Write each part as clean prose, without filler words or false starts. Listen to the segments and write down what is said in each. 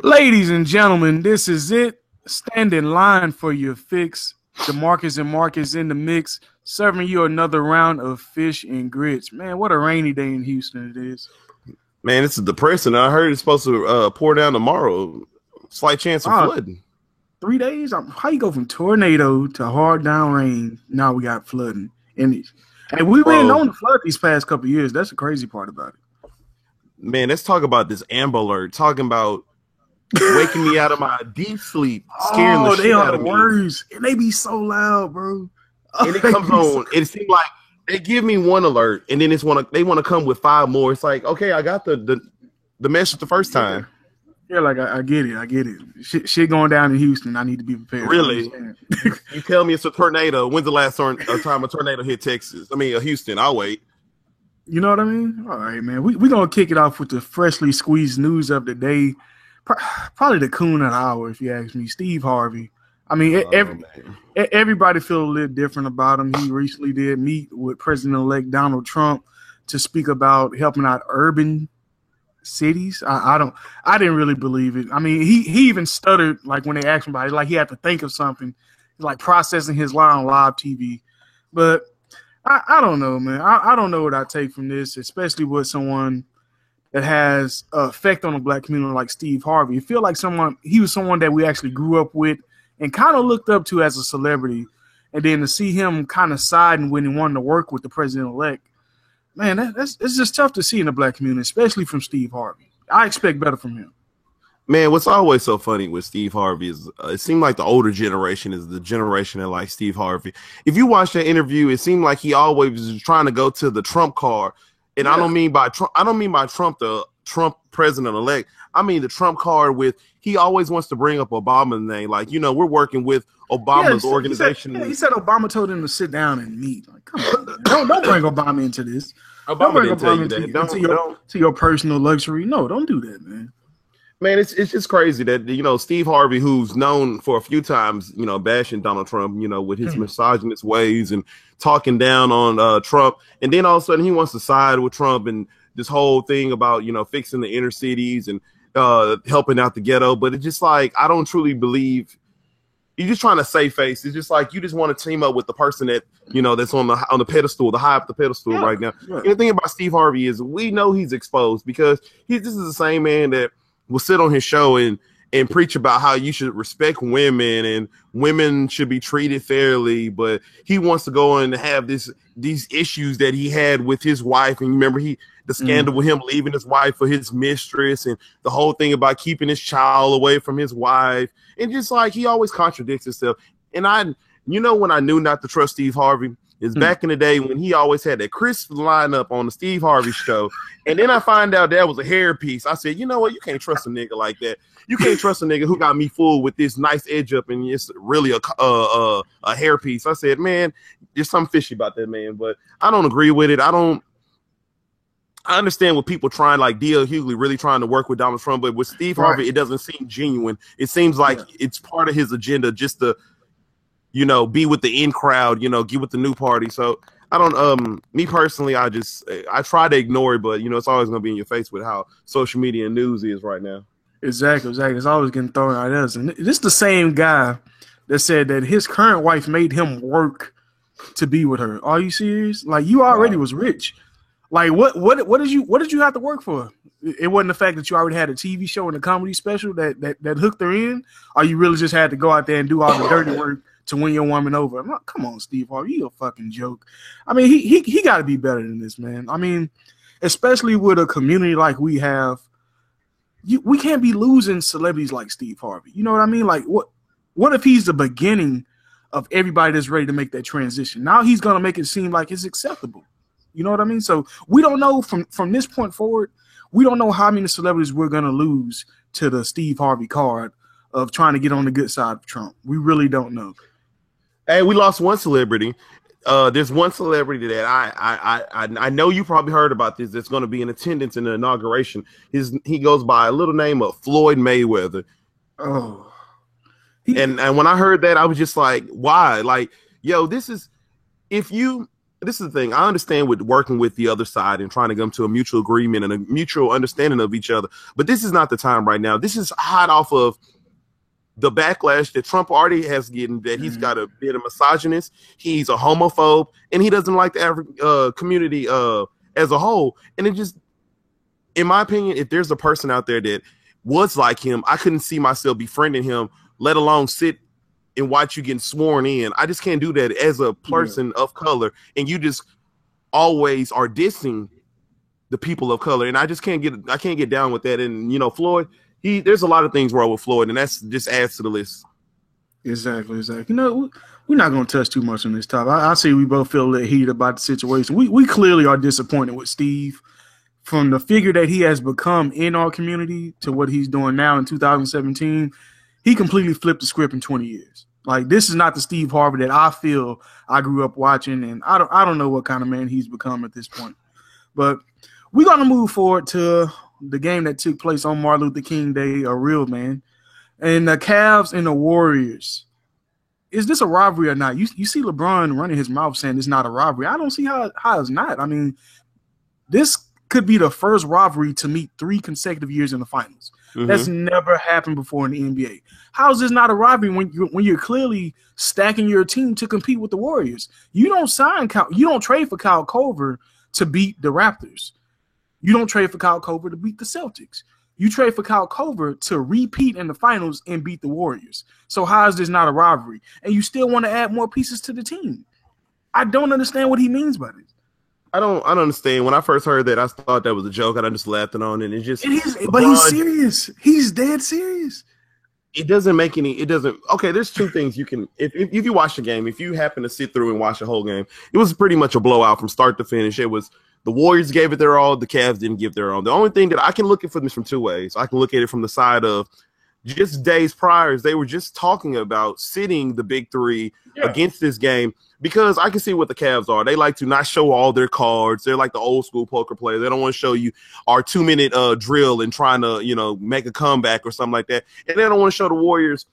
Ladies and gentlemen, this is it. Stand in line for your fix. DeMarcus and Marcus in the mix, serving you another round of fish and grits. Man, what a rainy day in Houston it is. Man, it's depressing. I heard it's supposed to pour down tomorrow. Slight chance of flooding. 3 days? How you go from tornado to hard down rain? Now we got flooding. And we've been known to flood these past couple of years. That's the crazy part about it. Man, let's talk about this Amber Alert. Talking about waking me out of my deep sleep, scaring the shit out of me. Words, and they be so loud, bro. And it comes on. It seems like they give me one alert, and then they want to come with 5 more. It's like, okay, I got the message the first time. Yeah, like I get it. Shit going down in Houston. I need to be prepared. Really? You tell me it's a tornado. When's the last time a tornado hit Texas? I mean, Houston. I'll wait. You know what I mean? All right, man. We're going to kick it off with the freshly squeezed news of the day. Probably the coon of the hour, if you ask me. Steve Harvey. I mean, everybody feel a little different about him. He recently did meet with President-elect Donald Trump to speak about helping out urban cities. I didn't really believe it. I mean, he even stuttered like when they asked him about it, like he had to think of something, like processing his line on live TV. But I don't know, man. I don't know what I take from this, especially with someone that has an effect on the black community like Steve Harvey. I feel like he was someone that we actually grew up with and kind of looked up to as a celebrity. And then to see him kind of siding when he wanted to work with the president-elect, man, it's just tough to see in the black community, especially from Steve Harvey. I expect better from him. Man, what's always so funny with Steve Harvey is it seemed like the older generation is the generation that likes Steve Harvey. If you watch that interview, it seemed like he always was trying to go to the Trump card. And yeah. I don't mean by Trump, the Trump president-elect. I mean the Trump card with he always wants to bring up Obama's name. Like, you know, we're working with Obama's organization. He said Obama told him to sit down and meet. Like, come on, man. Don't bring Obama into this. Obama didn't tell you that. To your personal luxury. No, don't do that, man. Man, it's just crazy that, you know, Steve Harvey, who's known for a few times, you know, bashing Donald Trump, you know, with his misogynist ways and talking down on Trump. And then all of a sudden he wants to side with Trump and this whole thing about, you know, fixing the inner cities and helping out the ghetto. But it's just like, I don't truly believe you're just trying to save face. It's just like you just want to team up with the person that, you know, that's on the pedestal, the high up the pedestal right now. Right. And the thing about Steve Harvey is we know he's exposed because this is the same man that will sit on his show and preach about how you should respect women and women should be treated fairly. But he wants to go and have these issues that he had with his wife. And remember the scandal with him leaving his wife for his mistress and the whole thing about keeping his child away from his wife. And just like he always contradicts himself. And when I knew not to trust Steve Harvey is back in the day when he always had that crisp lineup on the Steve Harvey show. And then I find out that was a hairpiece. I said, you know what? You can't trust a nigga like that. You can't trust a nigga who got me fooled with this nice edge up and it's really a hairpiece. I said, man, there's something fishy about that, man. But I don't agree with it. I understand what people trying, like D.L. Hughley really trying to work with Donald Trump. But with Steve Harvey, it doesn't seem genuine. It seems like it's part of his agenda just to, you know, be with the in crowd, you know, get with the new party. So I don't, me personally, I try to ignore it, but you know, it's always going to be in your face with how social media and news is right now. Exactly. It's always getting thrown at us. And this is the same guy that said that his current wife made him work to be with her. Are you serious? Like, you already was rich. Like, what did you have to work for? It wasn't the fact that you already had a TV show and a comedy special that hooked her in, or you really just had to go out there and do all the dirty work to win your woman over. I'm like, come on, Steve Harvey, you a fucking joke. I mean, he got to be better than this, man. I mean, especially with a community like we have, we can't be losing celebrities like Steve Harvey. You know what I mean? Like, what if he's the beginning of everybody that's ready to make that transition? Now he's gonna make it seem like it's acceptable. You know what I mean? So we don't know from this point forward. We don't know how many celebrities we're gonna lose to the Steve Harvey card of trying to get on the good side of Trump. We really don't know. Hey, we lost one celebrity. There's one celebrity that I know you probably heard about this. That's going to be in attendance in the inauguration. He goes by a little name of Floyd Mayweather. Oh, and when I heard that, I was just like, why? Like, yo, this is if you this is the thing. I understand with working with the other side and trying to come to a mutual agreement and a mutual understanding of each other. But this is not the time right now. This is hot off of the backlash that Trump already has getting, that he's got a bit of misogynist, he's a homophobe, and he doesn't like the African community as a whole. And it just, in my opinion, if there's a person out there that was like him, I couldn't see myself befriending him, let alone sit and watch you getting sworn in. I just can't do that as a person of color, and you just always are dissing the people of color, and I can't get down with that. And you know, Floyd, there's a lot of things wrong with Floyd, and that's just adds to the list. Exactly. You know, we're not going to touch too much on this topic. I see we both feel a little heated about the situation. We clearly are disappointed with Steve, from the figure that he has become in our community to what he's doing now in 2017. He completely flipped the script in 20 years. Like, this is not the Steve Harvey that I feel I grew up watching, and I don't know what kind of man he's become at this point. But we're going to move forward to the game that took place on Martin Luther King Day, a real man, and the Cavs and the Warriors. Is this a rivalry or not? You see LeBron running his mouth saying it's not a rivalry. I don't see how it's not. I mean, this could be the first rivalry to meet 3 consecutive years in the finals. That's never happened before in the NBA. How is this not a rivalry when you're clearly stacking your team to compete with the Warriors? You don't trade for Kyle Korver to beat the Raptors. You don't trade for Kyle Korver to beat the Celtics. You trade for Kyle Korver to repeat in the finals and beat the Warriors. So how is this not a rivalry? And you still want to add more pieces to the team? I don't understand what he means by this. I don't understand. When I first heard that, I thought that was a joke, and I just laughed on it. But he's serious. He's dead serious. It doesn't make any. It doesn't. Okay, there's 2 things you can. If you watch the game, if you happen to sit through and watch the whole game, it was pretty much a blowout from start to finish. It was the Warriors gave it their all. The Cavs didn't give their all. The only thing that I can look at this from 2 ways. I can look at it from the side of just days prior, they were just talking about sitting the big 3 against this game. Because I can see what the Cavs are. They like to not show all their cards. They're like the old school poker players. They don't want to show you our 2-minute drill and trying to, make a comeback or something like that. And they don't want to show the Warriors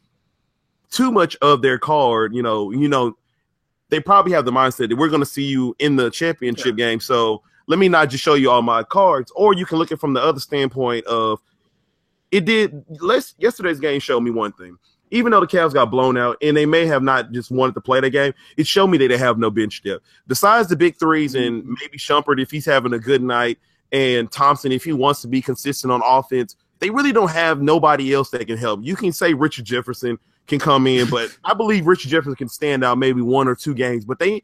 too much of their card. They probably have the mindset that we're going to see you in the championship game. So let me not just show you all my cards. Or you can look at it from the other standpoint of yesterday's game showed me one thing. Even though the Cavs got blown out and they may have not just wanted to play the game, it showed me that they have no bench depth. Besides the big 3s and maybe Shumpert if he's having a good night, and Thompson if he wants to be consistent on offense, they really don't have nobody else that can help. You can say Richard Jefferson can come in, but I believe Richard Jefferson can stand out maybe 1 or 2 games. But he's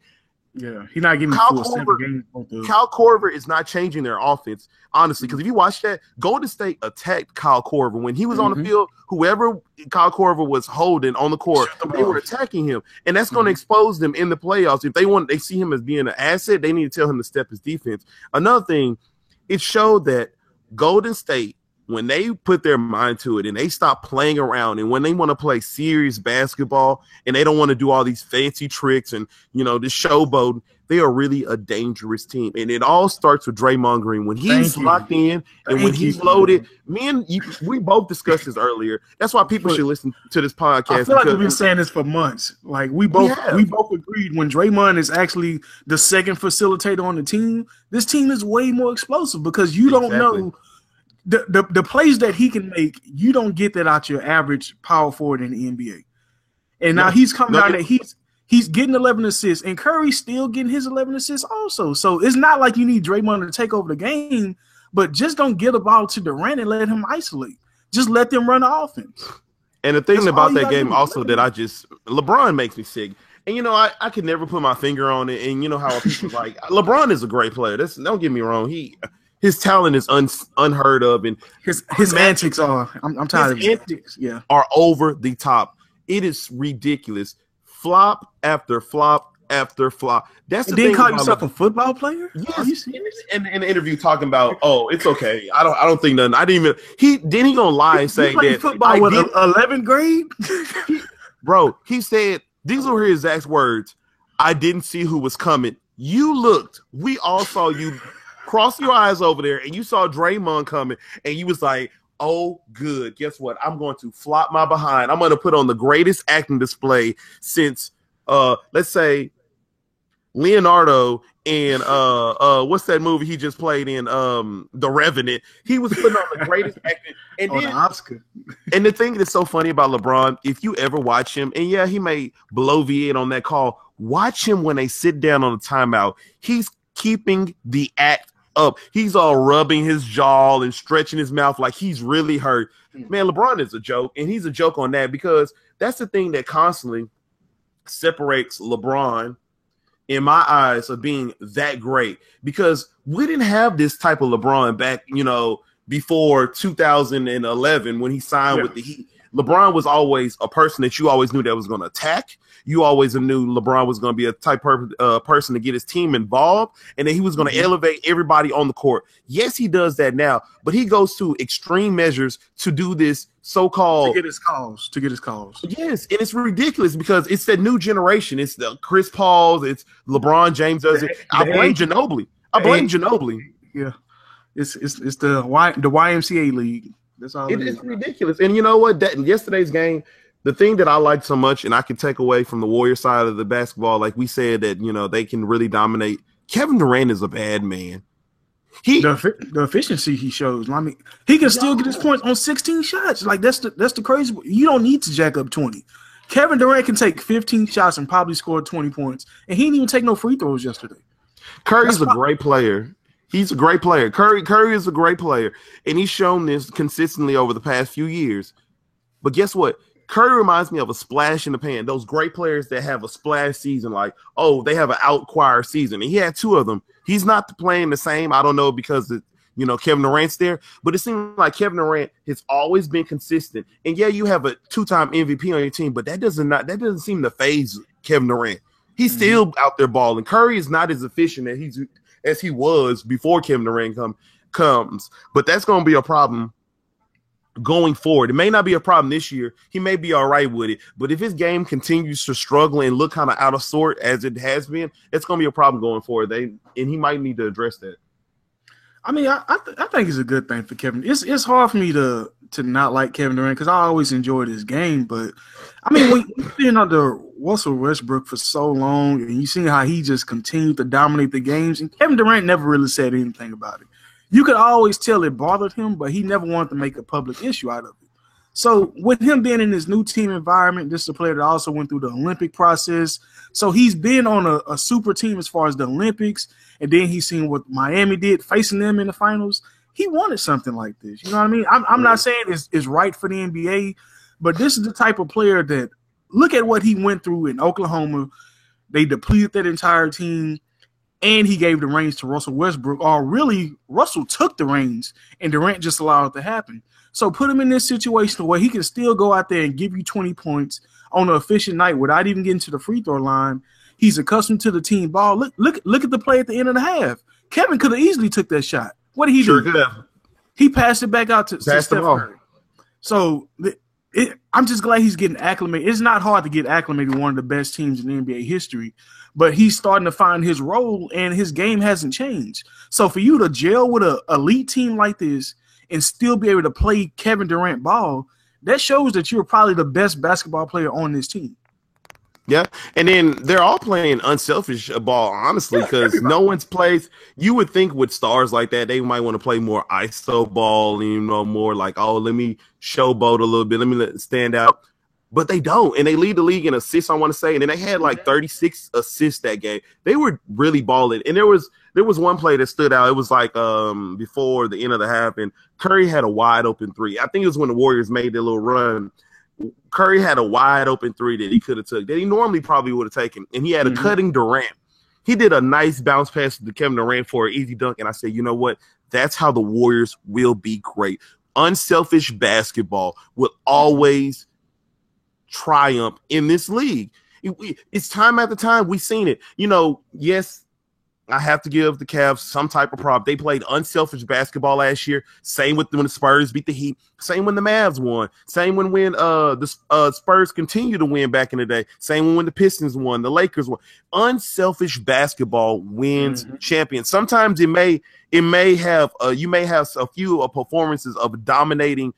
not giving full 7 games. Kyle Korver is not changing their offense, honestly, because if you watch that, Golden State attacked Kyle Korver. When he was on the field, whoever Kyle Korver was holding on the court, they were attacking him. And that's going to expose them in the playoffs. If they see him as being an asset, they need to tell him to step his defense. Another thing, it showed that Golden State, when they put their mind to it and they stop playing around, and when they want to play serious basketball and they don't want to do all these fancy tricks and, this showboat, they are really a dangerous team. And it all starts with Draymond Green. When he's locked in and when he's loaded, we both discussed this earlier. That's why people should listen to this podcast. I feel like we've been saying this for months. Like we both agreed when Draymond is actually the second facilitator on the team, this team is way more explosive because you don't know the plays that he can make. You don't get that out your average power forward in the NBA. And now he's coming out that he's getting 11 assists, and Curry's still getting his 11 assists also. So it's not like you need Draymond to take over the game, but just don't get the ball to Durant and let him isolate. Just let them run the offense. And the thing about that game also that LeBron makes me sick. And, I could never put my finger on it. And you know how people like LeBron is a great player. Don't get me wrong. His talent is unheard of, and his antics are. I'm tired of his antics. Yeah, are over the top. It is ridiculous. Flop after flop after flop. That's the thing. Didn't call himself a football player? Yes. Are you serious? In the interview talking about, it's okay. I don't think nothing. I didn't even. He gonna lie and say that football with 11th grade. Bro, he said these were his exact words. I didn't see who was coming. You looked. We all saw you. Cross your eyes over there, and you saw Draymond coming, and you was like, oh, good. Guess what? I'm going to flop my behind. I'm going to put on the greatest acting display since, let's say, Leonardo in what's that movie he just played in, The Revenant. He was putting on the greatest acting. And then, the Oscar. And the thing that's so funny about LeBron, if you ever watch him, and yeah, he may bloviate on that call, watch him when they sit down on the timeout. He's keeping the act up. He's all rubbing his jaw and stretching his mouth like he's really hurt. Man, LeBron is a joke, and he's a joke on that because that's the thing that constantly separates LeBron in my eyes of being that great, because we didn't have this type of LeBron back, before 2011 when he signed with the Heat. LeBron was always a person that you always knew that was going to attack. You always knew LeBron was going to be a type person to get his team involved, and then he was going to elevate everybody on the court. Yes, he does that now, but he goes to extreme measures to do this so-called to get his calls. Yes, and it's ridiculous because it's that new generation. It's the Chris Pauls. It's LeBron James does it. I blame Ginobili. Yeah, it's the YMCA league. That's all. It's ridiculous. And you know what? That in yesterday's game, the thing that I liked so much, and I can take away from the Warrior side of the basketball, like we said, that they can really dominate. Kevin Durant is a bad man. The efficiency he shows. I mean, he can still get his points on 16 shots. Like that's the crazy. You don't need to jack up 20. Kevin Durant can take 15 shots and probably score 20 points, and he didn't even take no free throws yesterday. Curry's a great player. He's a great player. Curry is a great player, and he's shown this consistently over the past few years. But guess what? Curry reminds me of a splash in the pan. Those great players that have a splash season, like, they have an outquire season. And he had two of them. He's not playing the same. I don't know because, Kevin Durant's there. But it seems like Kevin Durant has always been consistent. And, yeah, you have a two-time MVP on your team, but that doesn't seem to phase Kevin Durant. He's still out there balling. Curry is not as efficient as he was before Kevin Durant comes. But that's going to be a problem going forward. It may not be a problem this year. He may be all right with it. But if his game continues to struggle and look kind of out of sort as it has been, it's going to be a problem going forward. And he might need to address that. I mean, I think it's a good thing for Kevin. It's hard for me to not like Kevin Durant because I always enjoyed his game. But, I mean, when you've been under Russell Westbrook for so long and you see how he just continued to dominate the games, and Kevin Durant never really said anything about it. You could always tell it bothered him, but he never wanted to make a public issue out of it. So with him being in this new team environment, this is a player that also went through the Olympic process. So he's been on a super team as far as the Olympics, and then he's seen what Miami did, facing them in the finals. He wanted something like this. You know what I mean? I'm not saying it's right for the NBA, but this is the type of player that, look at what he went through in Oklahoma. They depleted that entire team. And he gave the reins to Russell Westbrook. Or really, Russell took the reins, and Durant just allowed it to happen. So put him in this situation where he can still go out there and give you 20 points on an efficient night without even getting to the free throw line. He's accustomed to the team ball. Look at the play at the end of the half. Kevin could have easily took that shot. What did he do? He passed it back out to Steph Curry. So I'm just glad he's getting acclimated. It's not hard to get acclimated to one of the best teams in NBA history. But he's starting to find his role, and his game hasn't changed. So for you to gel with an elite team like this and still be able to play Kevin Durant ball, that shows that you're probably the best basketball player on this team. Yeah, and then they're all playing unselfish ball, honestly, because no one's plays. You would think with stars like that, they might want to play more ISO ball, more like, let me showboat a little bit, let me stand out. But they don't, and they lead the league in assists, I want to say, and then they had like 36 assists that game. They were really balling, and there was one play that stood out. It was like before the end of the half, and Curry had a wide open three. I think it was when the Warriors made their little run. Curry had a wide open three that he could have took, that he normally probably would have taken, and he had a cutting Durant. He did a nice bounce pass to Kevin Durant for an easy dunk, and I said, you know what? That's how the Warriors will be great. Unselfish basketball will always triumph in this league. It's time after time we've seen it. Yes, I have to give the Cavs some type of prop. They played unselfish basketball last year. Same when the Spurs beat the Heat. Same when the Mavs won. Same when the Spurs continue to win back in the day. Same when the Pistons won. The Lakers won. Unselfish basketball wins champions. Sometimes you may have a few performances of dominating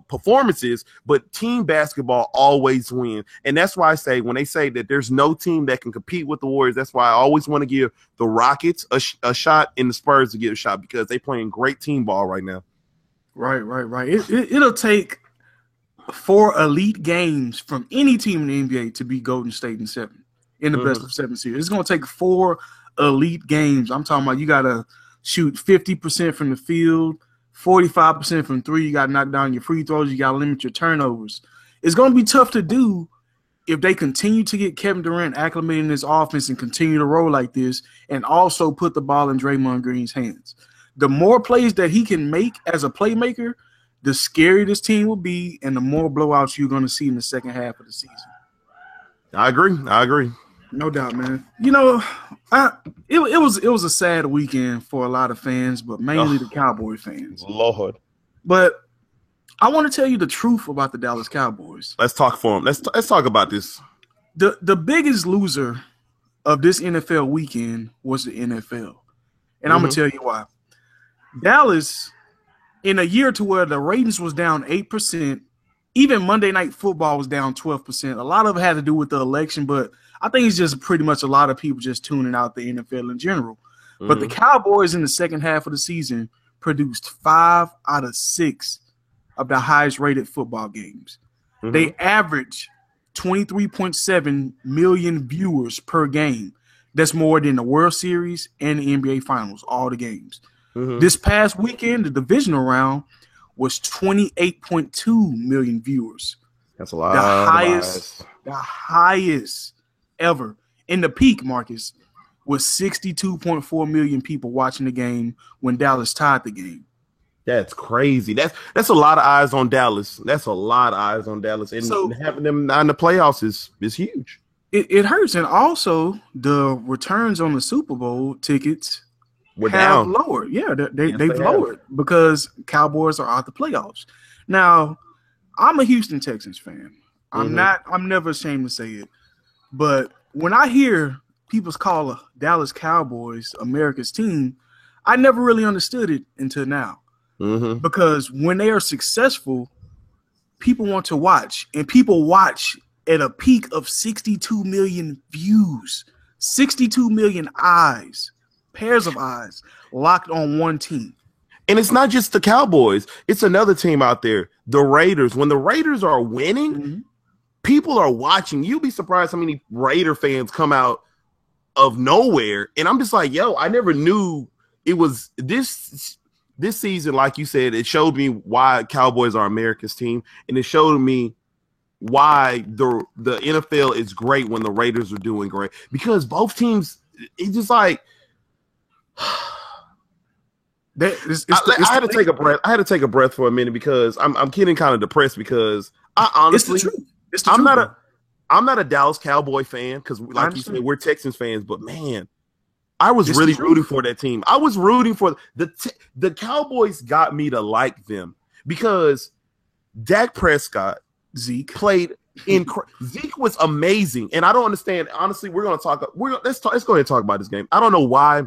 performances, but team basketball always wins. And that's why I say, when they say that there's no team that can compete with the Warriors, that's why I always want to give the Rockets a shot and the Spurs to give a shot, because they're playing great team ball right now. Right. It'll take 4 elite games from any team in the NBA to beat Golden State in the best of 7 series. It's going to take 4 elite games. I'm talking about you got to shoot 50% from the field, 45% from 3. You got to knock down your free throws. You got to limit your turnovers. It's going to be tough to do if they continue to get Kevin Durant acclimated in this offense and continue to roll like this, and also put the ball in Draymond Green's hands. The more plays that he can make as a playmaker, the scarier this team will be, and the more blowouts you're going to see in the second half of the season. I agree. No doubt, man. You know, it was a sad weekend for a lot of fans, but mainly the Cowboy fans. Lord. But I want to tell you the truth about the Dallas Cowboys. Let's talk for them. Let's talk about this. The biggest loser of this NFL weekend was the NFL. And I'm going to tell you why. Dallas, in a year to where the ratings was down 8%, even Monday Night Football was down 12%. A lot of it had to do with the election, but I think it's just pretty much a lot of people just tuning out the NFL in general. But the Cowboys in the second half of the season produced 5 out of 6 of the highest rated football games. They average 23.7 million viewers per game. That's more than the World Series and the NBA Finals, all the games. This past weekend, the divisional round was 28.2 million viewers. That's a lot. The highest ever. In the peak, Marcus, was 62.4 million people watching the game when Dallas tied the game. That's crazy. That's a lot of eyes on Dallas. That's a lot of eyes on Dallas. And so, having them in the playoffs is huge. It hurts. And also, the returns on the Super Bowl tickets We're down. Lowered. Yeah, they've lowered because Cowboys are out the playoffs. Now, I'm a Houston Texans fan. I'm never ashamed to say it. But when I hear people call the Dallas Cowboys America's team, I never really understood it until now. Because when they are successful, people want to watch. And people watch at a peak of 62 million views, 62 million eyes. Pairs of eyes locked on one team. And it's not just the Cowboys. It's another team out there, the Raiders. When the Raiders are winning, people are watching. You'll be surprised how many Raider fans come out of nowhere. And I'm just like, yo, I never knew it was this season. Like you said, it showed me why Cowboys are America's team. And it showed me why the NFL is great when the Raiders are doing great. Because both teams, it's just like, I had to take a breath. I had to take a breath for a minute because I'm getting kind of depressed because I honestly, I'm not a Dallas Cowboy fan because, like you said, we're Texans fans. But man, I was really rooting for that team. I was rooting for the Cowboys. Got me to like them because Dak Prescott, Zeke played. Zeke was amazing, and I don't understand. Honestly, let's go ahead and talk about this game. I don't know why.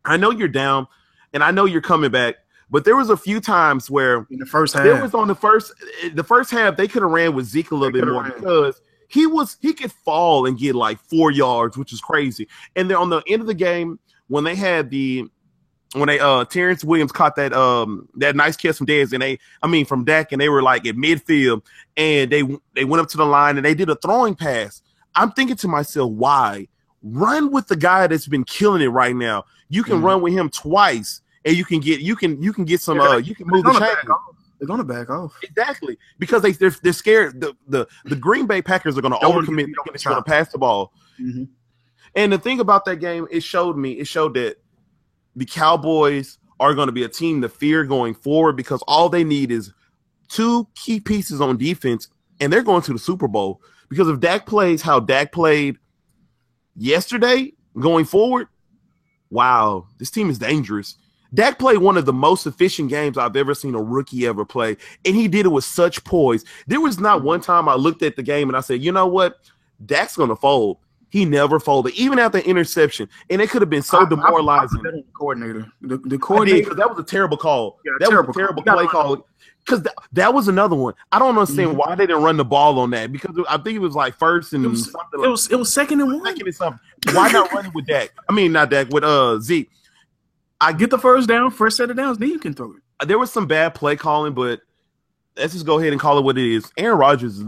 I know you're down, and I know you're coming back, but there was a few times where in the first half, the first half they could have ran with Zeke a little bit more because he could fall and get like 4 yards, which is crazy. And then on the end of the game, when Terrence Williams caught that nice catch from from Dak, and they were like at midfield, and they went up to the line and they did a throwing pass. I'm thinking to myself, why run with the guy that's been killing it right now? You can run with him twice, and you can get some. You can move the chain. They're gonna back off exactly because they're scared. The Green Bay Packers are gonna overcommit. They're gonna pass the ball. And the thing about that game, it showed that the Cowboys are going to be a team to fear going forward because all they need is 2 key pieces on defense, and they're going to the Super Bowl. Because if Dak plays how Dak played yesterday going forward, wow, this team is dangerous. Dak played one of the most efficient games I've ever seen a rookie ever play, and he did it with such poise. There was not one time I looked at the game and I said, you know what? Dak's going to fold. he never folded, even after the interception. And it could have been so demoralizing. I the coordinator. The coordinator. That was a terrible call. Yeah, that was a terrible play call. Because that was another one. I don't understand why they didn't run the ball on that. Because I think it was like first and something. It was 2nd and 1. Second and something. Why not run it with Dak? I mean, not Dak, with Zeke. I get the first down, first set of downs, then you can throw it. There was some bad play calling, but let's just go ahead and call it what it is. Aaron Rodgers is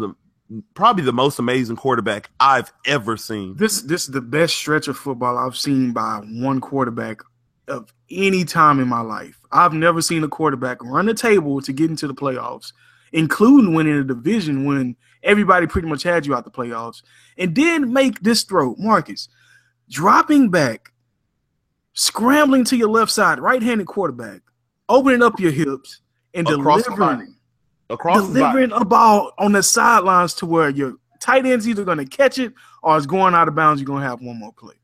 probably the most amazing quarterback I've ever seen. This is the best stretch of football I've seen by one quarterback of any time in my life. I've never seen a quarterback run the table to get into the playoffs, including winning a division when everybody pretty much had you out the playoffs, and then make this throw, Marcus, dropping back, scrambling to your left side, right-handed quarterback, opening up your hips, and delivering a ball on the sidelines to where your tight end's either going to catch it or it's going out of bounds. You're going to have one more play.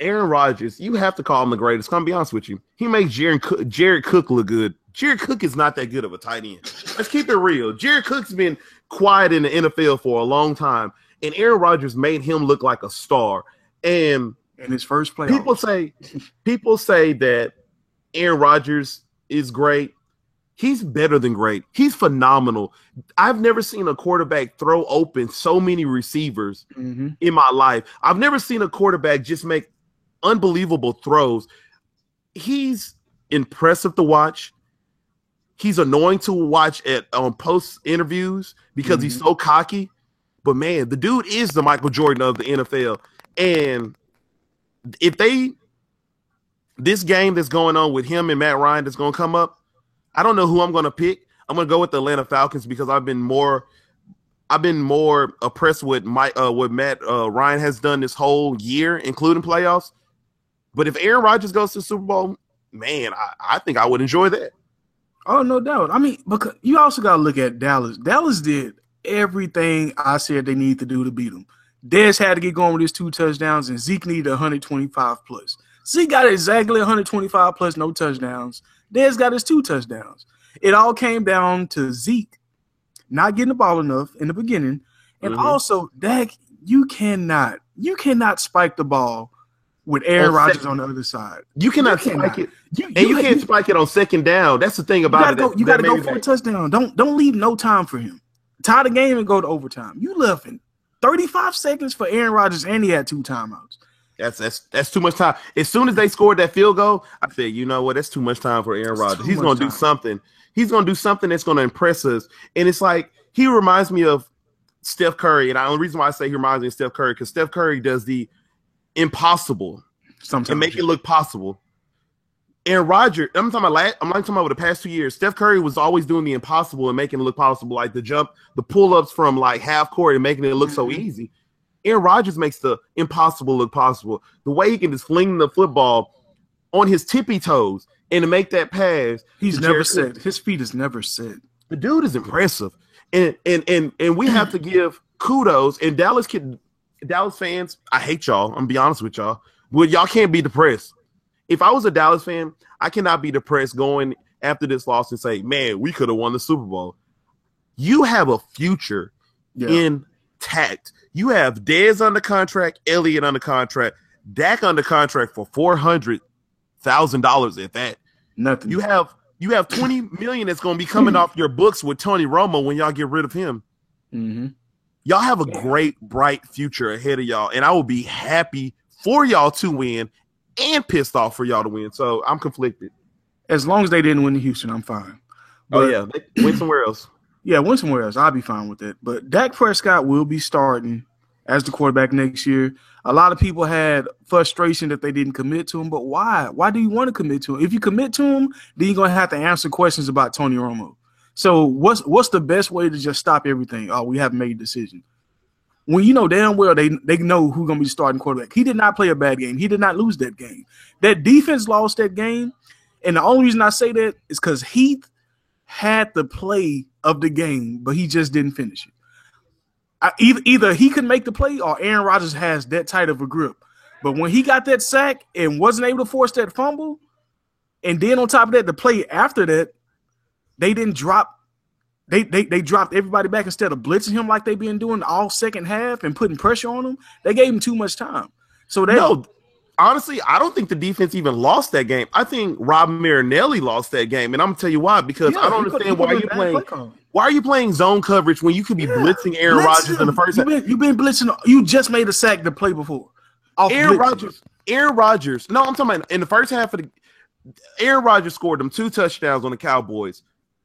Aaron Rodgers, you have to call him the greatest. I'm going to be honest with you. He makes Jared Cook look good. Jared Cook is not that good of a tight end. Let's keep it real. Jared Cook's been quiet in the NFL for a long time, and Aaron Rodgers made him look like a star. And in his first play, people say that Aaron Rodgers is great. He's better than great. He's phenomenal. I've never seen a quarterback throw open so many receivers in my life. I've never seen a quarterback just make unbelievable throws. He's impressive to watch. He's annoying to watch at post interviews because he's so cocky. But man, the dude is the Michael Jordan of the NFL. And if this game that's going on with him and Matt Ryan that's going to come up, I don't know who I'm going to pick. I'm going to go with the Atlanta Falcons because I've been more impressed with what Matt Ryan has done this whole year, including playoffs. But if Aaron Rodgers goes to the Super Bowl, man, I think I would enjoy that. Oh, no doubt. I mean, because you also got to look at Dallas. Dallas did everything I said they need to do to beat them. Dez had to get going with his 2 touchdowns, and Zeke needed 125 plus. Zeke got exactly 125 plus, no touchdowns. Dez got his 2 touchdowns. It all came down to Zeke not getting the ball enough in the beginning, and also Dak, you cannot spike the ball with Aaron Rodgers on the other side. You cannot spike it, and you can't spike it on second down. That's the thing about it. You got to go for a touchdown. Don't leave no time for him. Tie the game and go to overtime. You left in 35 seconds for Aaron Rodgers, and he had 2 timeouts. That's too much time. As soon as they scored that field goal, I said, you know what? That's too much time for Aaron Rodgers. He's going to do something. He's going to do something that's going to impress us. And it's like he reminds me of Steph Curry. And the only reason why I say he reminds me of Steph Curry because Steph Curry does the impossible and make it look possible. Aaron Rodgers, I'm talking about over the past 2 years. Steph Curry was always doing the impossible and making it look possible, like the pull-ups from like half court and making it look so easy. Aaron Rodgers makes the impossible look possible. The way he can just fling the football on his tippy toes and to make that pass. He's never set. His feet is never set. The dude is impressive. And we have to give kudos. And Dallas fans, I hate y'all. I'm going to be honest with y'all. Well, y'all can't be depressed. If I was a Dallas fan, I cannot be depressed going after this loss and say, man, we could have won the Super Bowl. You have a future intact. You have Dez under contract, Elliott under contract, Dak under contract for $400,000 at that. Nothing. You have $20 million that's going to be coming off your books with Tony Romo when y'all get rid of him. Y'all have a great, bright future ahead of y'all, and I will be happy for y'all to win and pissed off for y'all to win. So I'm conflicted. As long as they didn't win in Houston, I'm fine. But, they win somewhere else. Yeah, win somewhere else. I'll be fine with it. But Dak Prescott will be starting as the quarterback next year. A lot of people had frustration that they didn't commit to him, but why? Why do you want to commit to him? If you commit to him, then you're going to have to answer questions about Tony Romo. So what's the best way to just stop everything? Oh, we haven't made a decision. When you know damn well they know who's going to be starting quarterback. He did not play a bad game. He did not lose that game. That defense lost that game, and the only reason I say that is because Heath had the play of the game, but he just didn't finish it. Either he could make the play or Aaron Rodgers has that tight of a grip. But when he got that sack and wasn't able to force that fumble, and then on top of that, the play after that, they didn't drop They dropped everybody back instead of blitzing him like they've been doing all second half and putting pressure on him. They gave him too much time. So no, honestly, I don't think the defense even lost that game. I think Rob Marinelli lost that game, and I'm gonna tell you why. Because I don't understand why you're playing. Why are you playing zone coverage when you could be blitzing Aaron Rodgers in the first half? You've been blitzing. You just made a sack to play before. Aaron Rodgers. No, I'm talking about in the first half of the. Aaron Rodgers scored them 2 touchdowns on the Cowboys.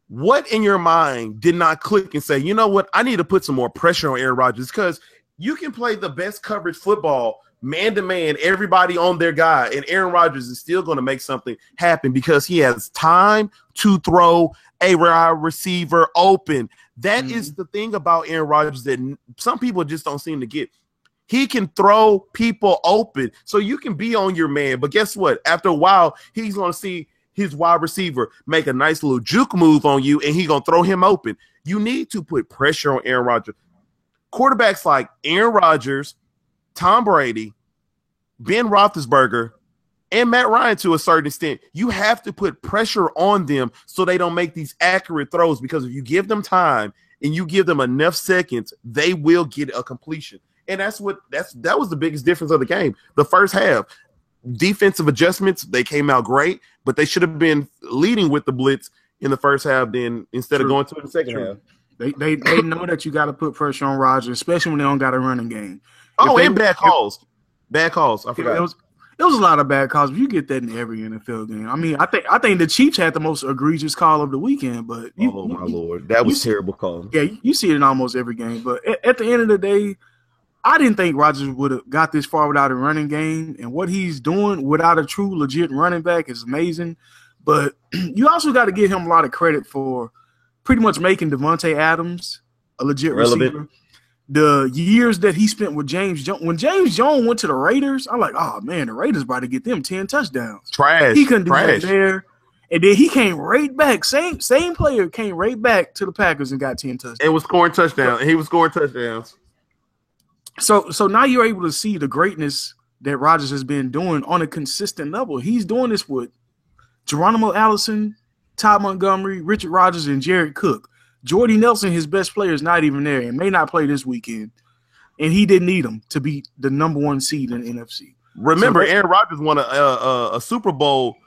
What in your mind did not click and say, you know what? I need to put some more pressure on Aaron Rodgers, because you can play the best coverage football, man to man, everybody on their guy, and Aaron Rodgers is still going to make something happen because he has time to throw a receiver open. That is the thing about Aaron Rodgers that some people just don't seem to get. He can throw people open, so you can be on your man. But guess what? After a while, he's going to see his wide receiver make a nice little juke move on you, and he's going to throw him open. You need to put pressure on Aaron Rodgers. Quarterbacks like Aaron Rodgers, Tom Brady, Ben Roethlisberger, and Matt Ryan, to a certain extent, you have to put pressure on them so they don't make these accurate throws, because if you give them time and you give them enough seconds, they will get a completion. And that was the biggest difference of the game. The first half, defensive adjustments, they came out great, but they should have been leading with the blitz in the first half then instead of going to the second half. They know that you got to put pressure on Rodgers, especially when they don't got a running game. And bad calls. Bad calls. I forgot. It was a lot of bad calls. But you get that in every NFL game. I mean, I think the Chiefs had the most egregious call of the weekend. But my Lord, that was terrible call. Yeah, you see it in almost every game. But at the end of the day, I didn't think Rodgers would have got this far without a running game, and what he's doing without a true, legit running back is amazing. But you also got to give him a lot of credit for pretty much making Devontae Adams a legit receiver. The years that he spent with James Jones. When James Jones went to the Raiders, I'm like, oh, man, the Raiders about to get them 10 touchdowns. Trash. He couldn't do that there. And then he came right back. Same player came right back to the Packers and got 10 touchdowns. And was scoring touchdowns. He was scoring touchdowns. So now you're able to see the greatness that Rodgers has been doing on a consistent level. He's doing this with Geronimo Allison, Todd Montgomery, Richard Rodgers, and Jared Cook. Jordy Nelson, his best player, is not even there and may not play this weekend. And he didn't need him to be the number 1 seed in the NFC. Remember, Aaron Rodgers won a Super Bowl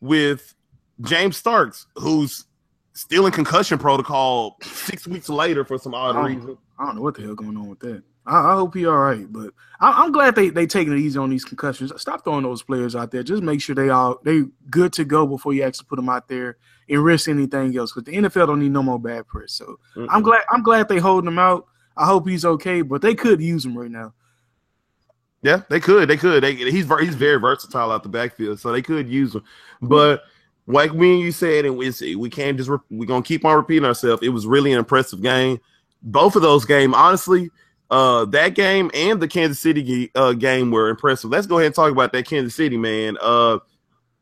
with James Starks, who's still in concussion protocol 6 weeks later for some odd reason. I don't know what the hell going on with that. I hope he's all right, but I'm glad they taking it easy on these concussions. Stop throwing those players out there. Just make sure they good to go before you actually put them out there and risk anything else. Because the NFL don't need no more bad press. So I'm glad they holding him out. I hope he's okay, but they could use him right now. Yeah, they could. He's very versatile out the backfield, so they could use him. But like me and you said, and we can't just we're gonna keep on repeating ourselves. It was really an impressive game. Both of those games, honestly. That game and the Kansas City game were impressive. Let's go ahead and talk about that Kansas City, man.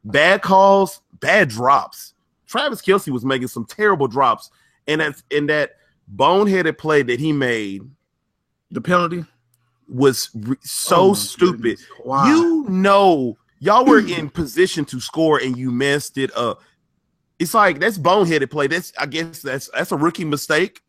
Bad calls, bad drops. Travis Kelce was making some terrible drops, and that boneheaded play that he made, the penalty was so stupid. Wow. Y'all were in position to score and you messed it up. It's like that's boneheaded play. I guess that's a rookie mistake.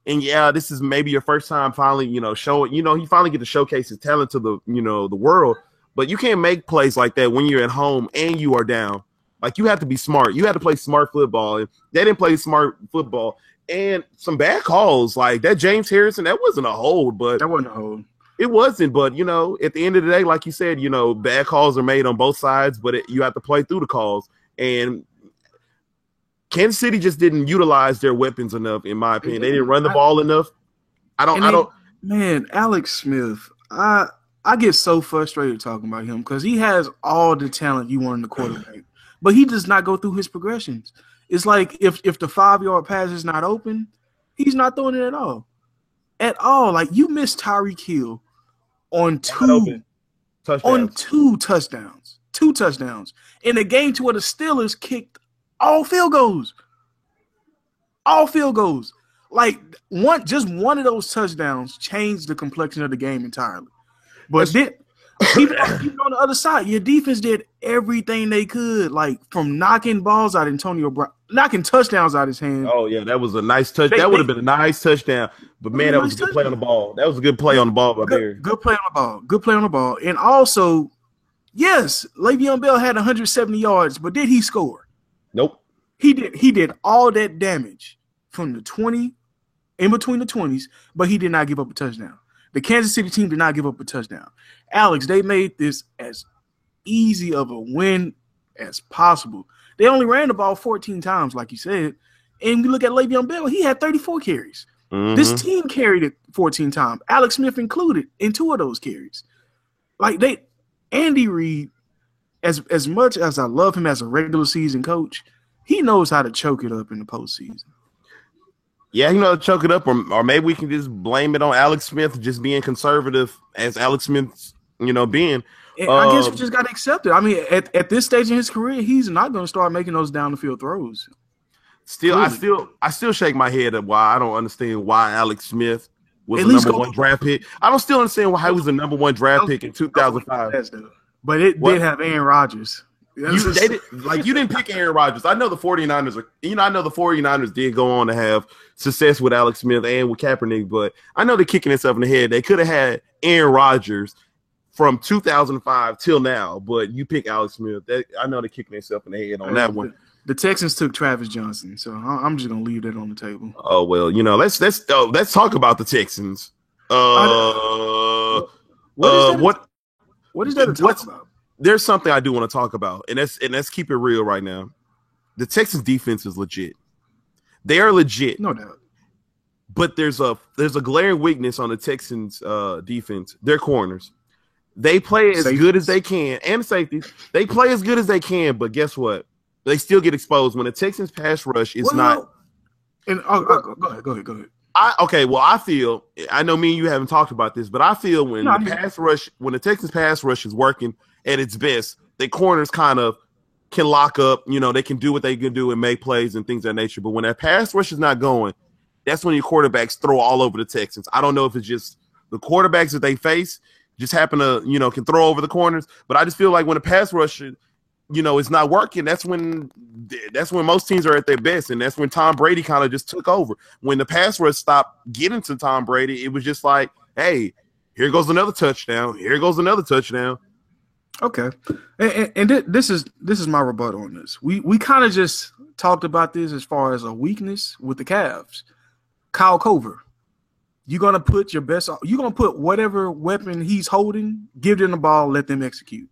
And yeah, this is maybe your first time finally, showing, he finally get to showcase his talent to the world. But you can't make plays like that when you're at home and you are down. Like, you have to be smart. You have to play smart football. And they didn't play smart football. And some bad calls, like that James Harrison, that wasn't a hold, but that wasn't a hold. It wasn't, but at the end of the day, like you said, bad calls are made on both sides, but you have to play through the calls. And Kansas City just didn't utilize their weapons enough, in my opinion. They didn't run the ball enough. Man, Alex Smith, I get so frustrated talking about him because he has all the talent you want in the quarterback, but he does not go through his progressions. It's like if the 5-yard pass is not open, he's not throwing it at all. At all. Like, you missed Tyreek Hill on two touchdowns. 2 touchdowns. In a game to where the Steelers kicked all field goals. Like, one of those touchdowns changed the complexion of the game entirely. But then, even on the other side, your defense did everything they could, like from knocking balls out. Antonio Brown, knocking touchdowns out of his hand. Oh yeah, that was a nice touch. That would have been a nice touchdown. But man, that was a good play on the ball. That was a good play on the ball by Barry. Good play on the ball. Good play on the ball. And also, yes, Le'Veon Bell had 170 yards, but did he score? Nope. He did all that damage from the 20, in between the 20s, but he did not give up a touchdown. The Kansas City team did not give up a touchdown. Alex, they made this as easy of a win as possible. They only ran the ball 14 times, like you said. And you look at Le'Veon Bell, he had 34 carries. Mm-hmm. This team carried it 14 times. Alex Smith included in 2 of those carries. Andy Reid, as much as I love him as a regular season coach, he knows how to choke it up in the postseason. Yeah, he knows how to choke it up, or maybe we can just blame it on Alex Smith just being conservative as Alex Smith's, being. And I guess we just got to accept it. I mean, at this stage in his career, he's not going to start making those down the field throws. Still, I still shake my head at why I don't understand why Alex Smith was the number 1 draft pick. I don't still understand why he was the number 1 draft pick in 2005. But it did have Aaron Rodgers. You didn't pick Aaron Rodgers. I know the 49ers did go on to have success with Alex Smith and with Kaepernick, but I know they're kicking themselves in the head. They could have had Aaron Rodgers from 2005 till now, but you pick Alex Smith. I know they're kicking themselves in the head on that one. The Texans took Travis Johnson, so I'm just gonna leave that on the table. Oh well, let's talk about the Texans. What is that to talk about? There's something I do want to talk about, and let's keep it real right now. The Texans defense is legit. They are legit, no doubt. But there's a glaring weakness on the Texans defense. Their corners. They play as good as they can, and safeties. They play as good as they can, but guess what? They still get exposed when the Texans pass rush is not. And go ahead. I know me and you haven't talked about this, but I feel when the Texans pass rush is working at its best, the corners kind of can lock up. They can do what they can do and make plays and things of that nature. But when that pass rush is not going, that's when your quarterbacks throw all over the Texans. I don't know if it's just the quarterbacks that they face just happen to, can throw over the corners. But I just feel like when the pass rush, it's not working. That's when most teams are at their best, and that's when Tom Brady kind of just took over. When the pass rush stopped getting to Tom Brady, it was just like, hey, here goes another touchdown. Here goes another touchdown. Okay, and this is my rebuttal on this. We kind of just talked about this as far as a weakness with the Cavs. Kyle Cover, you're gonna put your best. You're gonna put whatever weapon he's holding, give them the ball, let them execute.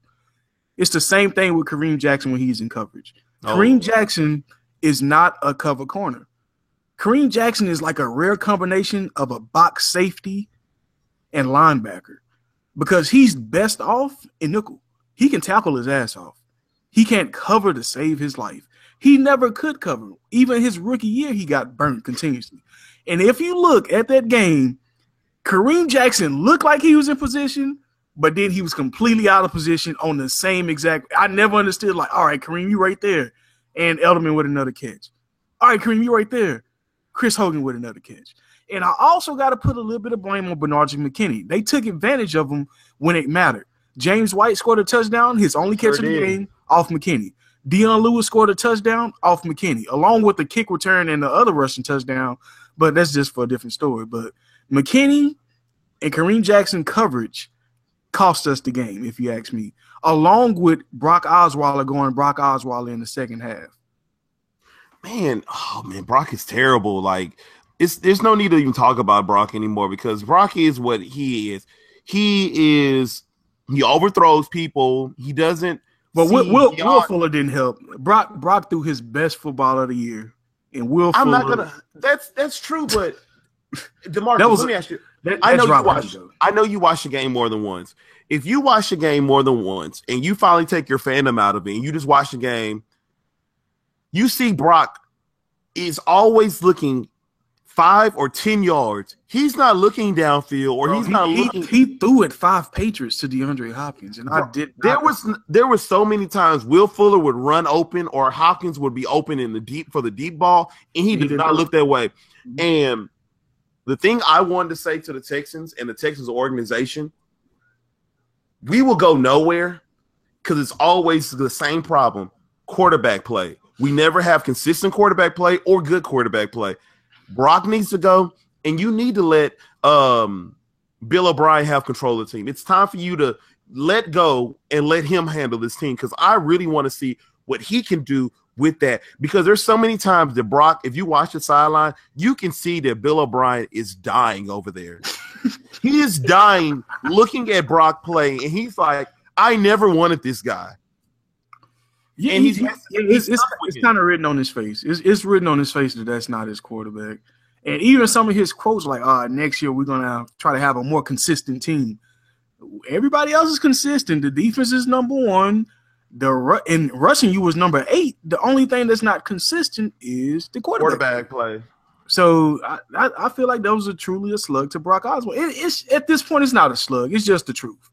It's the same thing with Kareem Jackson when he's in coverage. Kareem Jackson is not a cover corner. Kareem Jackson is like a rare combination of a box safety and linebacker because he's best off in nickel. He can tackle his ass off. He can't cover to save his life. He never could cover. Even his rookie year, he got burnt continuously. And if you look at that game, Kareem Jackson looked like he was in position, but then he was completely out of position on the same exact. I never understood, like, all right, Kareem, you right there. And Edelman with another catch. All right, Kareem, you right there. Chris Hogan with another catch. And I also got to put a little bit of blame on Bernard McKinney. They took advantage of him when it mattered. James White scored a touchdown, his only catch of the game, off McKinney. Dion Lewis scored a touchdown off McKinney, along with the kick return and the other rushing touchdown. But that's just for a different story. But McKinney and Kareem Jackson coverage cost us the game, if you ask me, along with Brock Osweiler going Brock Osweiler in the second half. Man, Brock is terrible. Like, there's no need to even talk about Brock anymore because Brock is what he is. He overthrows people. He doesn't. But Will Fuller didn't help. Brock threw his best football of the year, and Will Fuller. I'm not gonna. That's true, but DeMarcus, let me ask you. I know you watched the game more than once. If you watch the game more than once, and you finally take your fandom out of it, and you just watch the game, you see Brock is always looking 5 or 10 yards. He's not looking downfield, or he's not looking. He threw it 5 Patriots to DeAndre Hopkins, and I did. There was so many times Will Fuller would run open, or Hopkins would be open in the deep for the deep ball, and he did not look that way. And the thing I wanted to say to the Texans and the Texans organization, we will go nowhere because it's always the same problem: quarterback play. We never have consistent quarterback play or good quarterback play. Brock needs to go, and you need to let Bill O'Brien have control of the team. It's time for you to let go and let him handle this team, because I really want to see what he can do with that, because there's so many times that Brock, if you watch the sideline, you can see that Bill O'Brien is dying over there. He is dying looking at Brock play, and he's like, I never wanted this guy. Yeah, and it's kind of written on his face. It's written on his face that that's not his quarterback. And even some of his quotes like, next year we're going to try to have a more consistent team. Everybody else is consistent. The defense is number one. And rushing you was number 8. The only thing that's not consistent is the quarterback play. So I feel like that was truly a slug to Brock Osweiler. It's at this point, it's not a slug. It's just the truth.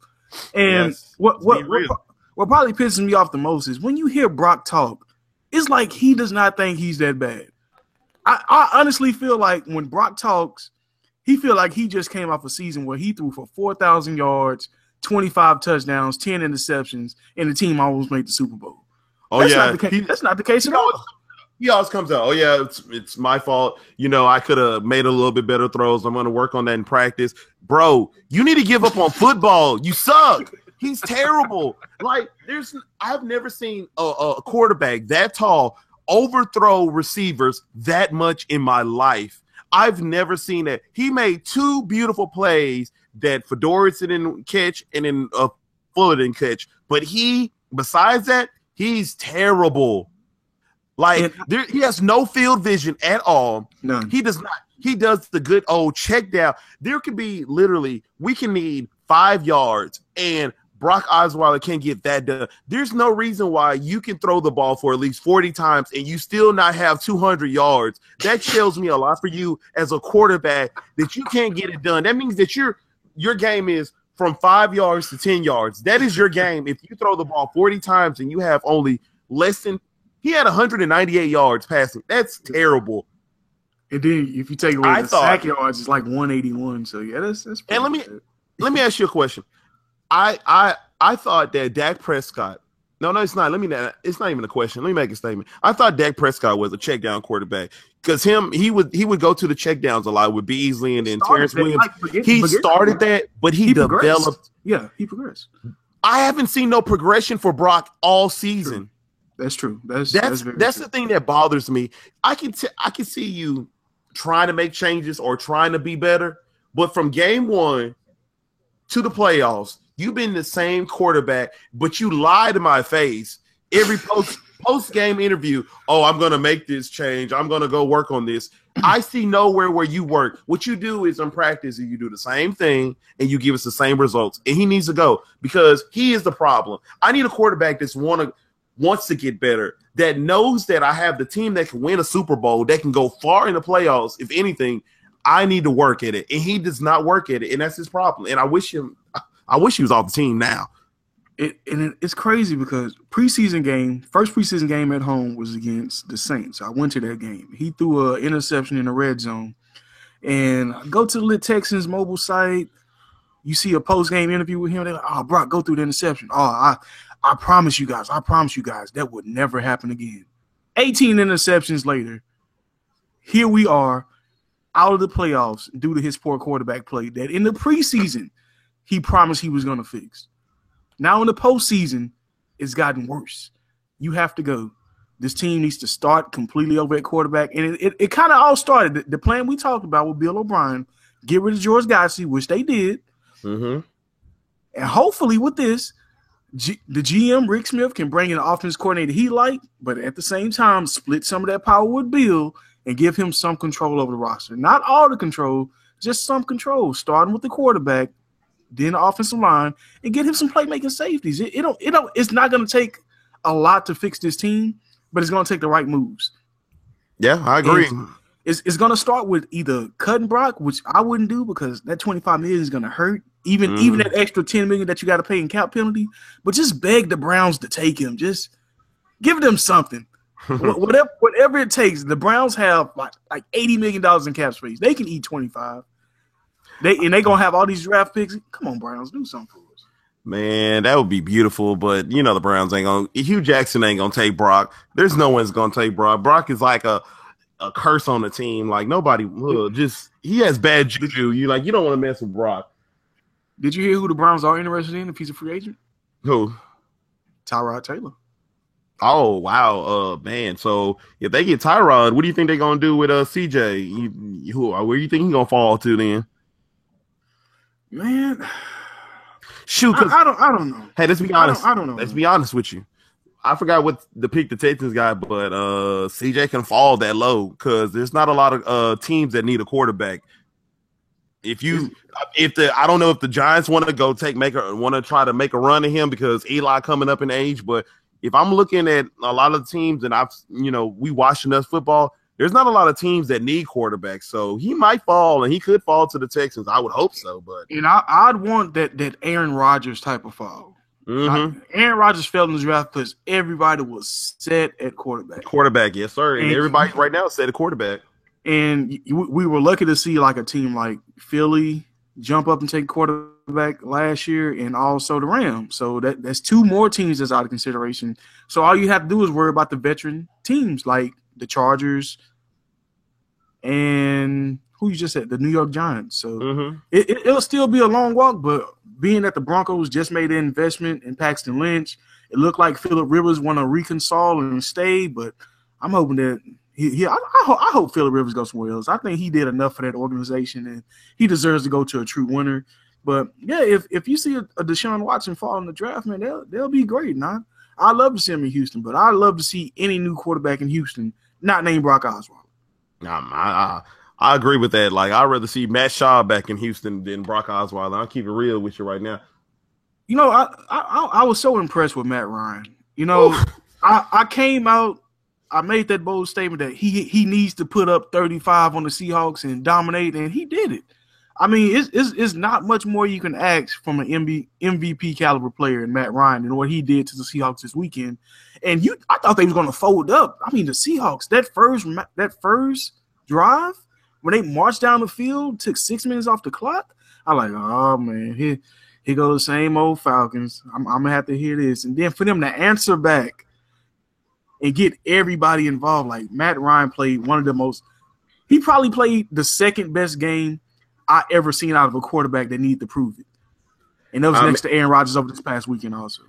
And yes, what probably pisses me off the most is when you hear Brock talk, it's like he does not think he's that bad. I honestly feel like when Brock talks, he feel like he just came off a season where he threw for 4,000 yards, 25 touchdowns, 10 interceptions, and the team almost made the Super Bowl. That's not the case at all. He always comes out, oh, yeah, it's my fault. I could have made a little bit better throws. I'm going to work on that in practice. Bro, you need to give up on football. You suck. He's terrible. Like, I've never seen a quarterback that tall overthrow receivers that much in my life. I've never seen that. He made 2 beautiful plays that Fedora didn't catch and then Fuller didn't catch. But besides that, he's terrible. Like, he has no field vision at all. None. He does not. He does the good old check down. There could be we can need 5 yards, and Brock Osweiler can't get that done. There's no reason why you can throw the ball for at least 40 times and you still not have 200 yards. That tells me a lot for you as a quarterback that you can't get it done. That means that your game is from 5 yards to 10 yards. That is your game. If you throw the ball 40 times and you have only less than – he had 198 yards passing. That's terrible. And then if you take away the sack yards, it's like 181. So, yeah, that's and let me ask you a question. I thought that Dak Prescott – no, it's not. It's not even a question. Let me make a statement. I thought Dak Prescott was a check down quarterback because he would go to the check downs a lot with Beasley and then Terrence Williams. He started that, but he developed. Yeah, he progressed. I haven't seen no progression for Brock all season. That's true. That's the thing that bothers me. I can see you trying to make changes or trying to be better, but from game 1 to the playoffs, you've been the same quarterback, but you lie to my face every post-game interview. Oh, I'm going to make this change. I'm going to go work on this. I see nowhere where you work. What you do is in practice, you do the same thing, and you give us the same results. And he needs to go because he is the problem. I need a quarterback that's wants to get better, that knows that I have the team that can win a Super Bowl, that can go far in the playoffs. If anything, I need to work at it, and he does not work at it, and that's his problem. And I wish he was off the team now. It's crazy because first preseason game at home was against the Saints. I went to that game. He threw an interception in the red zone. And I go to the Texans mobile site. You see a post-game interview with him. They're like, oh, Brock, go through the interception. Oh, I promise you guys, that would never happen again. 18 interceptions later, here we are out of the playoffs due to his poor quarterback play that in the preseason he promised he was going to fix. Now in the postseason, it's gotten worse. You have to go. This team needs to start completely over at quarterback. And it kind of all started. The plan we talked about with Bill O'Brien, get rid of George Godsey, which they did. Mm-hmm. And hopefully with this, the GM, Rick Smith, can bring in an offense coordinator he liked, but at the same time, split some of that power with Bill and give him some control over the roster. Not all the control, just some control, starting with the quarterback, then the offensive line, and get him some playmaking safeties. It's not going to take a lot to fix this team, but it's going to take the right moves. Yeah, I agree. It's going to start with either cutting Brock, which I wouldn't do because that $25 million is going to hurt. Even that extra $10 million that you got to pay in cap penalty, but just beg the Browns to take him. Just give them something, whatever it takes. The Browns have like $80 million in cap space. They can eat 25. They're gonna have all these draft picks. Come on, Browns, do something for us. Man, that would be beautiful, but you know the Browns ain't gonna. Hugh Jackson ain't gonna take Brock. There's no one's gonna take Brock. Brock is like a curse on the team. Like nobody will. Just he has bad juju. You don't want to mess with Brock. Did you hear who the Browns are interested in if he's a free agent? Who? Tyrod Taylor. Oh wow, man. So if they get Tyrod, what do you think they're gonna do with CJ? Where you think he's gonna fall to then? Man, shoot, I don't know. Hey, let's be honest. I don't know. Let's be honest with you. I forgot what the pick the Texans got, but CJ can fall that low because there's not a lot of teams that need a quarterback. I don't know if the Giants want to want to try to make a run at him because Eli coming up in age, but if I'm looking at a lot of the teams and we watch enough football, there's not a lot of teams that need quarterbacks. So he might fall and he could fall to the Texans. I would hope so, but I'd want that Aaron Rodgers type of fall. Mm-hmm. Aaron Rodgers fell in the draft because everybody was set at quarterback. Quarterback, yes, sir. And everybody right now is set at quarterback. And we were lucky to see like a team like Philly jump up and take quarterback last year, and also the Rams. So that's two more teams that's out of consideration. So all you have to do is worry about the veteran teams like the Chargers and who you just said, the New York Giants. So it'll still be a long walk, but being that the Broncos just made an investment in Paxton Lynch, it looked like Phillip Rivers want to reconcile and stay, but I'm hoping that I hope Phillip Rivers goes somewhere else. I think he did enough for that organization, and he deserves to go to a true winner. But yeah, if you see a Deshaun Watson fall in the draft, man, they'll be great. Nah, I love to see him in Houston, but I love to see any new quarterback in Houston not named Brock Osweiler. I agree with that. Like I'd rather see Matt Schaub back in Houston than Brock Osweiler. I'll keep it real with you right now. I was so impressed with Matt Ryan. I came out. I made that bold statement that he needs to put up 35 on the Seahawks and dominate, and he did it. I mean, it's not much more you can ask from an MVP caliber player in Matt Ryan than what he did to the Seahawks this weekend. And I thought they was going to fold up. I mean, the Seahawks, that first drive when they marched down the field, took 6 minutes off the clock. I'm like, oh man, here go the same old Falcons. I'm gonna have to hear this, and then for them to answer back and get everybody involved. Like Matt Ryan played he probably played the second best game I ever seen out of a quarterback that needed to prove it. And that was next to Aaron Rodgers over this past weekend also.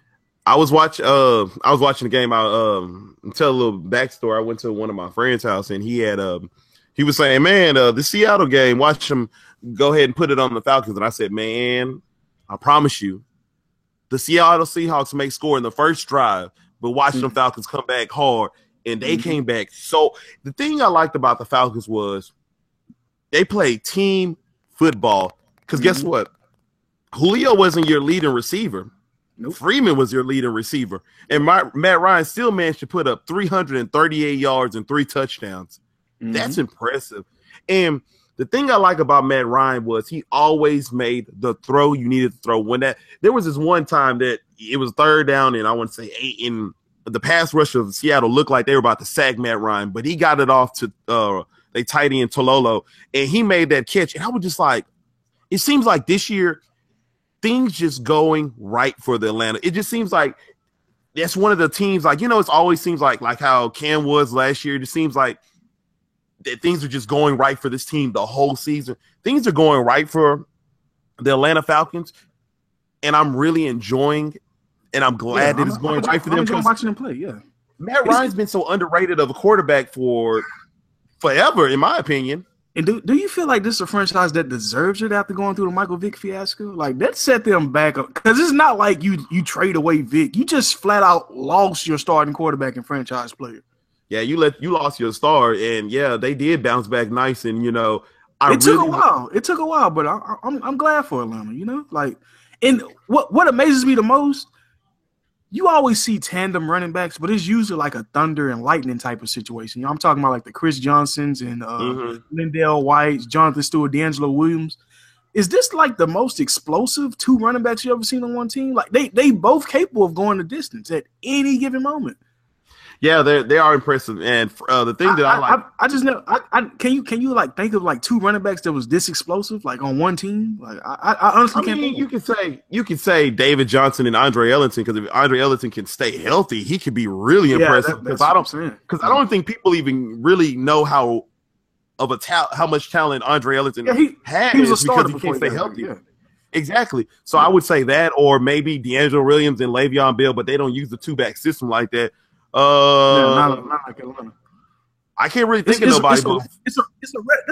I was watching the game. I'll tell a little backstory. I went to one of my friend's house and he was saying, man, the Seattle game, watch him go ahead and put it on the Falcons. And I said, man, I promise you, the Seattle Seahawks may score in the first drive, but watch the Falcons come back hard, and they came back. So the thing I liked about the Falcons was they played team football. Because guess what? Julio wasn't your leading receiver. Nope. Freeman was your leading receiver. And Matt Ryan still managed to put up 338 yards and 3 touchdowns. That's impressive. And the thing I like about Matt Ryan was he always made the throw you needed to throw. There was this one time that it was 3rd down and I want to say 8, and the pass rush of Seattle looked like they were about to sack Matt Ryan, but he got it off to they tight end Tololo, and he made that catch. And I was just like, it seems like this year things just going right for the Atlanta. It just seems like that's one of the teams, like, it always seems like how Cam was last year. It just seems like that things are just going right for this team the whole season. Things are going right for the Atlanta Falcons, and I'm really enjoying, and I'm glad that it's going right for them. I'm watching them play, yeah. Matt Ryan's been so underrated of a quarterback for forever, in my opinion. And do you feel like this is a franchise that deserves it after going through the Michael Vick fiasco? Like, that set them back up. Because it's not like you trade away Vick. You just flat out lost your starting quarterback and franchise player. Yeah, you lost your star, and yeah, they did bounce back nice, and it took a while. It took a while, but I'm glad for Atlanta. Like, and what amazes me the most, you always see tandem running backs, but it's usually like a thunder and lightning type of situation. I'm talking about like the Chris Johnsons and Lindell White, Jonathan Stewart, D'Angelo Williams. Is this like the most explosive 2 running backs you ever seen on one team? Like they both capable of going the distance at any given moment. Yeah, they are impressive. And the thing that I like, I just know. Can you like think of like two running backs that was this explosive like on one team? Like I honestly can't think. You could say David Johnson and Andre Ellington, because if Andre Ellington can stay healthy, he could be really impressive. Because I don't think people even really know how much talent Andre Ellington has, he was a starter because he can't stay healthy. Yeah. Exactly. So I would say that, or maybe D'Angelo Williams and Le'Veon Bell, but they don't use the two-back system like that. Not like Atlanta. I can't really think of nobody. That's what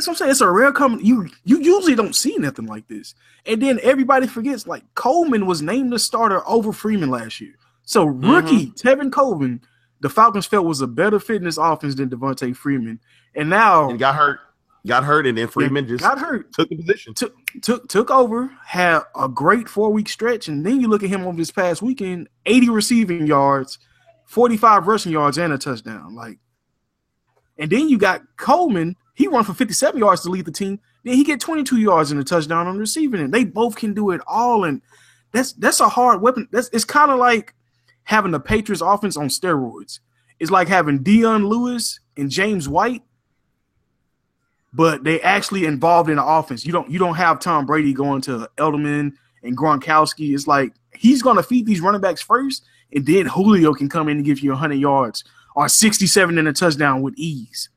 I'm saying. It's a rare common. You usually don't see nothing like this. And then everybody forgets, like, Coleman was named the starter over Freeman last year. So rookie Tevin Coleman, the Falcons felt was a better fit in this offense than Devontae Freeman. And now and got hurt, and then Freeman just got hurt, took the position, took over, had a great 4-week stretch, and then you look at him over this past weekend: 80 receiving yards, 45 rushing yards, and a touchdown. Like, and then you got Coleman. He run for 57 yards to lead the team. Then he get 22 yards and a touchdown on the receiving end. They both can do it all, and that's a hard weapon. It's kind of like having the Patriots offense on steroids. It's like having Deion Lewis and James White, but they actually involved in the offense. You don't have Tom Brady going to Edelman and Gronkowski. It's like he's going to feed these running backs first, and then Julio can come in and give you 100 yards or 67 and a touchdown with ease.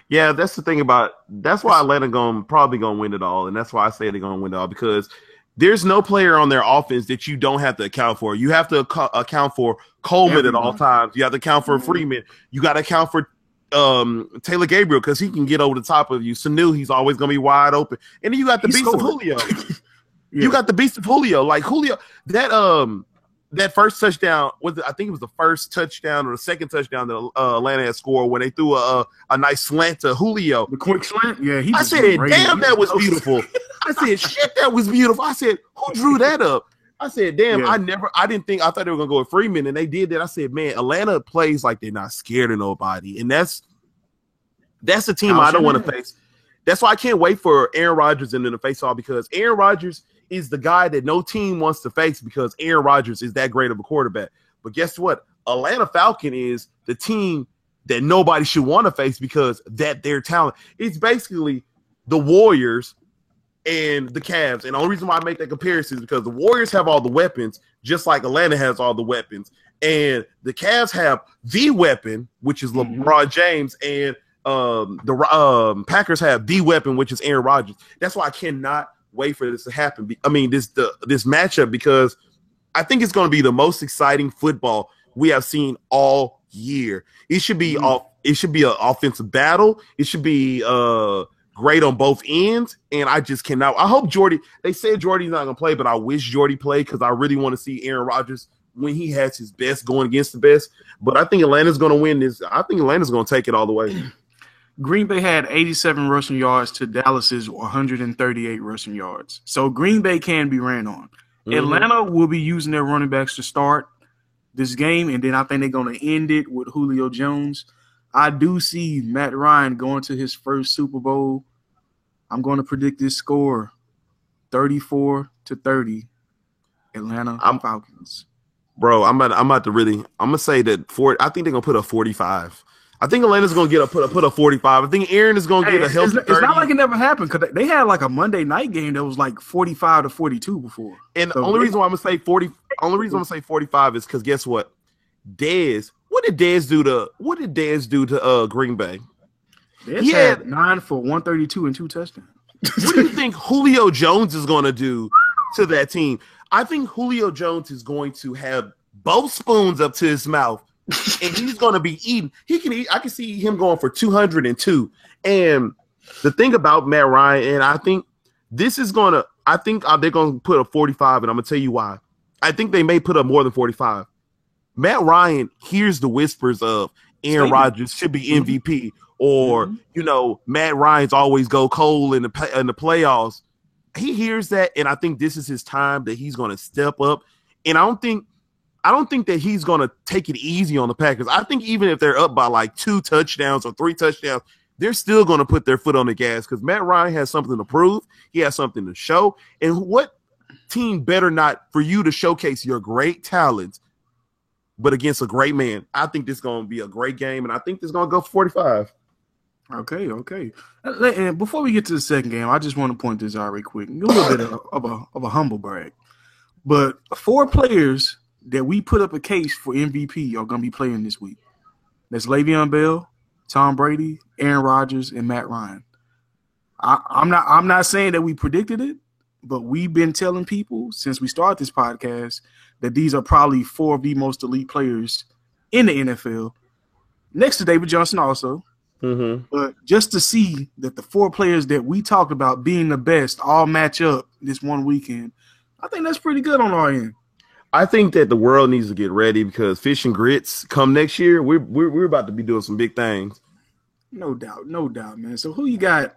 Yeah, that's the thing about – that's why Atlanta probably going to win it all, and that's why I say they're going to win it all, because there's no player on their offense that you don't have to account for. You have to account for Coleman at all times. You have to account for Freeman. You got to account for Taylor Gabriel, because he can get over the top of you. Sanu, he's always going to be wide open. And then you got the beast of Julio. You got the beast of Julio. Like, Julio, that first touchdown I think it was the first touchdown or the second touchdown that Atlanta had scored when they threw a nice slant to Julio. The quick slant? Yeah. I said, damn, that was beautiful. I said, shit, that was beautiful. I said, who drew that up? I said, damn, I thought they were going to go with Freeman, and they did that. I said, man, Atlanta plays like they're not scared of nobody. And that's the team I don't want to face. That's why I can't wait for Aaron Rodgers in the face-off, because Aaron Rodgers is the guy that no team wants to face, because Aaron Rodgers is that great of a quarterback. But guess what? Atlanta Falcon is the team that nobody should want to face, because their talent. It's basically the Warriors and the Cavs. And the only reason why I make that comparison is because the Warriors have all the weapons, just like Atlanta has all the weapons. And the Cavs have the weapon, which is LeBron James, and the Packers have the weapon, which is Aaron Rodgers. That's why I cannot wait for this to happen. I mean, this matchup, because I think it's going to be the most exciting football we have seen all year. It should be it should be an offensive battle. It should be great on both ends, and I just cannot. I hope Jordy. They said Jordy's not going to play, but I wish Jordy played, because I really want to see Aaron Rodgers when he has his best, going against the best. But I think Atlanta's going to win this. I think Atlanta's going to take it all the way. Green Bay had 87 rushing yards to Dallas's 138 rushing yards. So Green Bay can be ran on. Atlanta will be using their running backs to start this game, and then I think they're going to end it with Julio Jones. I do see Matt Ryan going to his first Super Bowl. I'm going to predict this score 34-30, Atlanta Falcons. Bro, I'm about to say that I think they're going to put a 45. I think Atlanta's going to put a 45. I think Aaron is going to get a healthy 30. It's not like it never happened, because they had like a Monday night game that was like 45-42 before. And the only reason why I'm going to say 40, only reason I'm going to say 45 is because guess what? What did Dez do to Green Bay? He had 9 for 132 and 2 touchdowns. What do you think Julio Jones is going to do to that team? I think Julio Jones is going to have both spoons up to his mouth, and he's going to be eating. He can eat. I can see him going for 202. And the thing about Matt Ryan, and I think they're going to put a 45, and I'm going to tell you why. I think they may put up more than 45. Matt Ryan hears the whispers of Aaron Rodgers should be MVP, or Matt Ryan's always go cold in the playoffs. He hears that, and I think this is his time that he's going to step up. And I don't think that he's going to take it easy on the Packers. I think even if they're up by like 2 touchdowns or 3 touchdowns, they're still going to put their foot on the gas, because Matt Ryan has something to prove. He has something to show. And what team better not for you to showcase your great talents but against a great man. I think this is going to be a great game, and I think this is going to go for 45. Okay. And before we get to the second game, I just want to point this out real quick. A little bit of a humble brag. But 4 players that we put up a case for MVP are going to be playing this week. That's Le'Veon Bell, Tom Brady, Aaron Rodgers, and Matt Ryan. I'm not saying that we predicted it, but we've been telling people since we started this podcast that these are probably 4 of the most elite players in the NFL, next to David Johnson also. Mm-hmm. But just to see that the 4 players that we talked about being the best all match up this one weekend, I think that's pretty good on our end. I think that the world needs to get ready because Fish and Grits come next year. We're about to be doing some big things. No doubt, man. So who you got?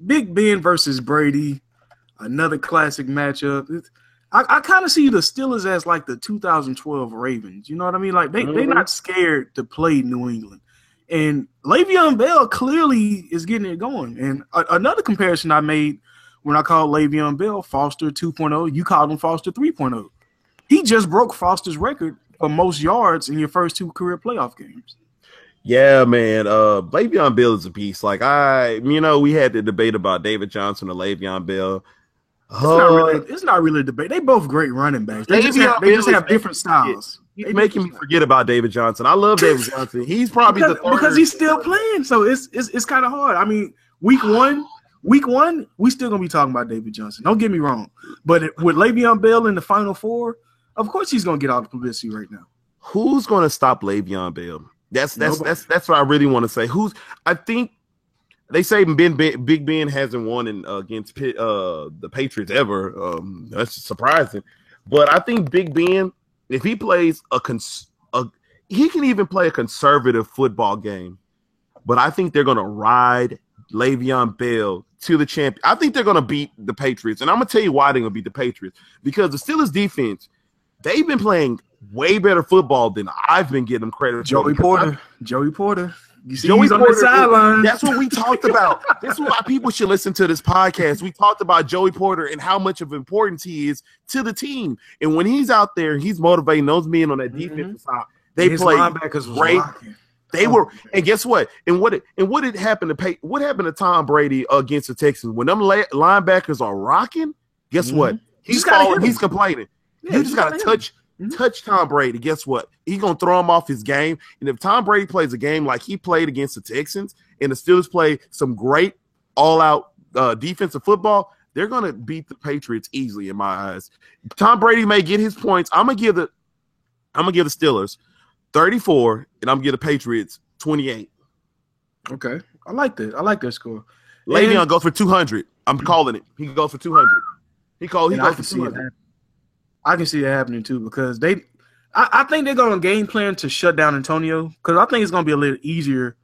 Big Ben versus Brady, another classic matchup. I kind of see the Steelers as like the 2012 Ravens. You know what I mean? Like they're not scared to play New England. And Le'Veon Bell clearly is getting it going. And another comparison I made when I called Le'Veon Bell Foster 2.0, you called him Foster 3.0. He just broke Foster's record for most yards in your first 2 career playoff games. Yeah, man. Le'Veon Bell is a beast. Like we had the debate about David Johnson and Le'Veon Bell. It's not really a debate. They both great running backs. They just have different styles. He's making me forget about David Johnson. I love David Johnson. He's probably because he's still playing. So it's kind of hard. I mean, week one, we still gonna be talking about David Johnson. Don't get me wrong. But with Le'Veon Bell in the Final Four, of course he's gonna get all the publicity right now. Who's gonna stop Le'Veon Bell? That's what I really want to say. I think they say Big Ben hasn't won against the Patriots ever. That's surprising. But I think Big Ben, if he plays he can even play a conservative football game. But I think they're going to ride Le'Veon Bell to the champion. I think they're going to beat the Patriots. And I'm going to tell you why they're going to beat the Patriots. Because the Steelers defense, they've been playing way better football than I've been getting them credit for. Joey Porter. You see, Joey he's on Porter, the sideline. That's what we talked about. This is why people should listen to this podcast. We talked about Joey Porter and how much of importance he is to the team. And when he's out there, he's motivating those men on that defensive side. They play great. They were, and guess what? And what happened to Tom Brady against the Texans? When them linebackers are rocking, guess what? He's falling. He's complaining. You just got to touch Tom Brady. Guess what? He's going to throw him off his game. And if Tom Brady plays a game like he played against the Texans and the Steelers play some great all-out defensive football, they're going to beat the Patriots easily in my eyes. Tom Brady may get his points. I'm going to give the Steelers 34, and I'm going to give the Patriots 28. Okay. I like that. I like that score. Le'Veon goes for 200. I'm calling it. He goes for 200. He goes for 200. I can see that happening too because I think they're going to game plan to shut down Antonio because I think it's going to be a little easier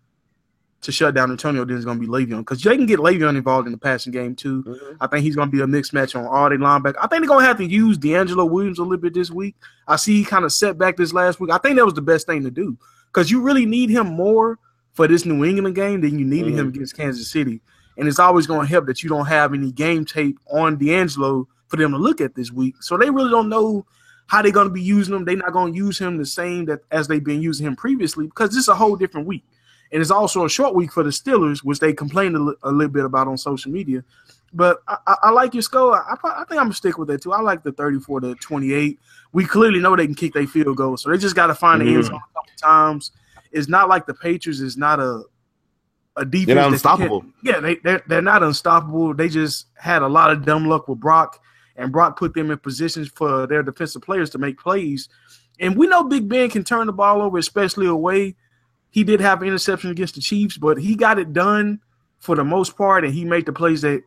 to shut down Antonio than it's going to be Le'Veon because they can get Le'Veon involved in the passing game too. Mm-hmm. I think he's going to be a mixed match on all their linebackers. I think they're going to have to use D'Angelo Williams a little bit this week. I see he kind of set back this last week. I think that was the best thing to do because you really need him more for this New England game than you needed him against Kansas City. And it's always going to help that you don't have any game tape on D'Angelo for them to look at this week. So they really don't know how they're going to be using him. They're not going to use him the same as they've been using him previously because this is a whole different week. And it's also a short week for the Steelers, which they complained a little bit about on social media. But I like your score. I think I'm going to stick with that too. I like the 34-28. We clearly know they can kick their field goal, so they just got to find the end zone a couple times. It's not like the Patriots is not a defense. They're not unstoppable. They're not unstoppable. They just had a lot of dumb luck with Brock. And Brock put them in positions for their defensive players to make plays. And we know Big Ben can turn the ball over, especially away. He did have an interception against the Chiefs, but he got it done for the most part, and he made the plays that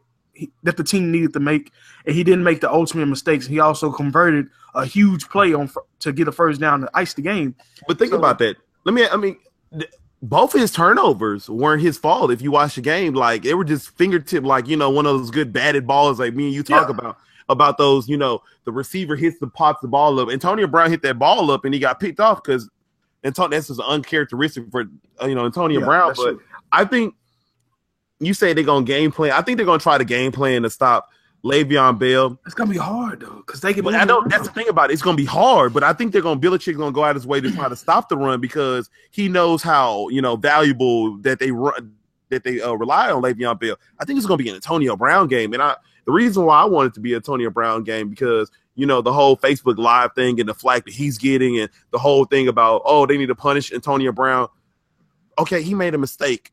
the team needed to make, and he didn't make the ultimate mistakes. He also converted a huge play to get a first down to ice the game. But think about that. Both of his turnovers weren't his fault if you watch the game. Like, they were just fingertip, like, one of those good batted balls like me and you talk about those, the receiver pops the ball up. Antonio Brown hit that ball up and he got picked off because that's just uncharacteristic for Antonio Brown. But true. I think you say they're going to game plan. I think they're going to try to game plan to stop Le'Veon Bell. It's gonna be hard though, because they can. But I don't. That's the thing about it. It's gonna be hard, but I think Belichick's gonna go out his way to try to stop the run because he knows how valuable that they run, that they rely on Le'Veon Bell. I think it's gonna be an Antonio Brown game, and the reason why I want it to be an Antonio Brown game because the whole Facebook Live thing and the flack that he's getting, and the whole thing about they need to punish Antonio Brown. Okay, he made a mistake.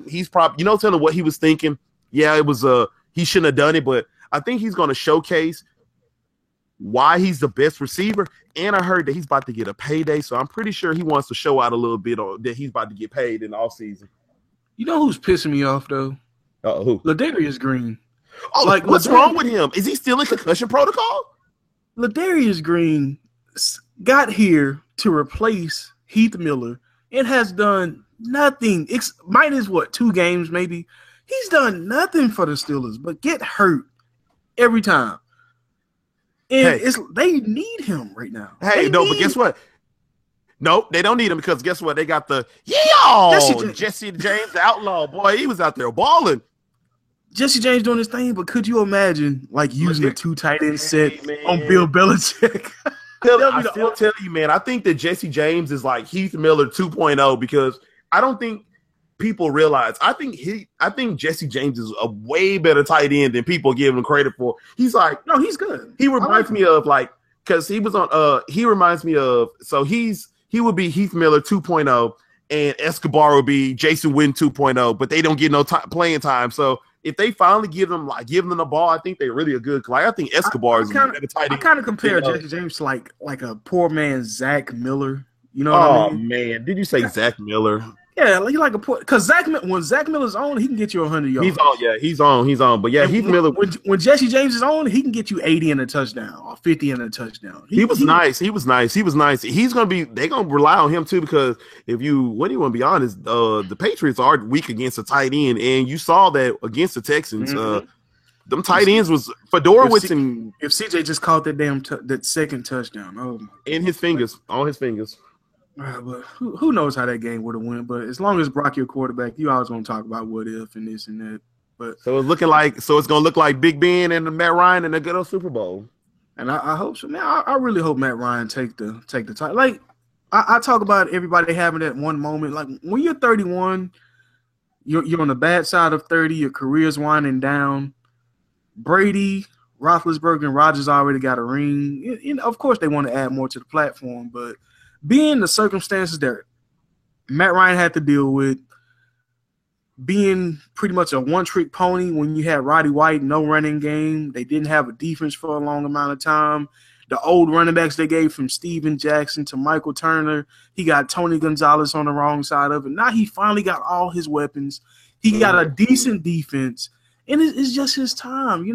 He's probably tell him what he was thinking. Yeah, it was he shouldn't have done it, but I think he's going to showcase why he's the best receiver. And I heard that he's about to get a payday, so I'm pretty sure he wants to show out a little bit that he's about to get paid in the offseason. You know who's pissing me off though? Who? Ladarius Green. Oh, what's wrong with him? Is he still in concussion protocol? Ladarius Green got here to replace Heath Miller and has done nothing. Minus 2 games maybe. He's done nothing for the Steelers but get hurt every time. And they need him right now. But guess what? Nope, they don't need him because guess what? They got the Jesse James, the outlaw. Boy, he was out there balling. Jesse James doing his thing, but could you imagine using a 2 tight end set on Bill Belichick? I still tell you, man, I think that Jesse James is like Heath Miller 2.0 because I don't think people realize. I think Jesse James is a way better tight end than people give him credit for. He's like, no, he's good. He reminds me of because he was on. He reminds me of he would be Heath Miller 2.0 and Escobar would be Jason Witten 2.0, but they don't get no playing time. So if they finally give them the ball, I think they're really a good. I think Escobar is a tight end. I kind of compare Jesse James to like a poor man Zach Miller. You know? Oh man, did you say Zach Miller? Yeah, like a poor because when Zach Miller's on, he can get you 100 yards. He's on. But yeah, Heath Miller. When Jesse James is on, he can get you 80 in a touchdown or 50 in a touchdown. He was nice. He's they're gonna rely on him too because when you want to be honest, the Patriots are weak against a tight end, and you saw that against the Texans. Mm-hmm. Them tight ends was Fedorowicz and if CJ just caught that that second touchdown, on his fingers. But who knows how that game would have went? But as long as Brock your quarterback, you always want to talk about what if and this and that. But so it's gonna look like Big Ben and Matt Ryan in a good old Super Bowl. And I hope so, man. I really hope Matt Ryan take the title. Like I talk about everybody having that one moment. Like when you're 31, you're on the bad side of 30. Your career's winding down. Brady, Roethlisberger, and Rodgers already got a ring. And of course, they want to add more to the platform, but being the circumstances that Matt Ryan had to deal with, being pretty much a one-trick pony when you had Roddy White, no running game. They didn't have a defense for a long amount of time. The old running backs they gave from Steven Jackson to Michael Turner. He got Tony Gonzalez on the wrong side of it. Now he finally got all his weapons. He got a decent defense. And it's just his time.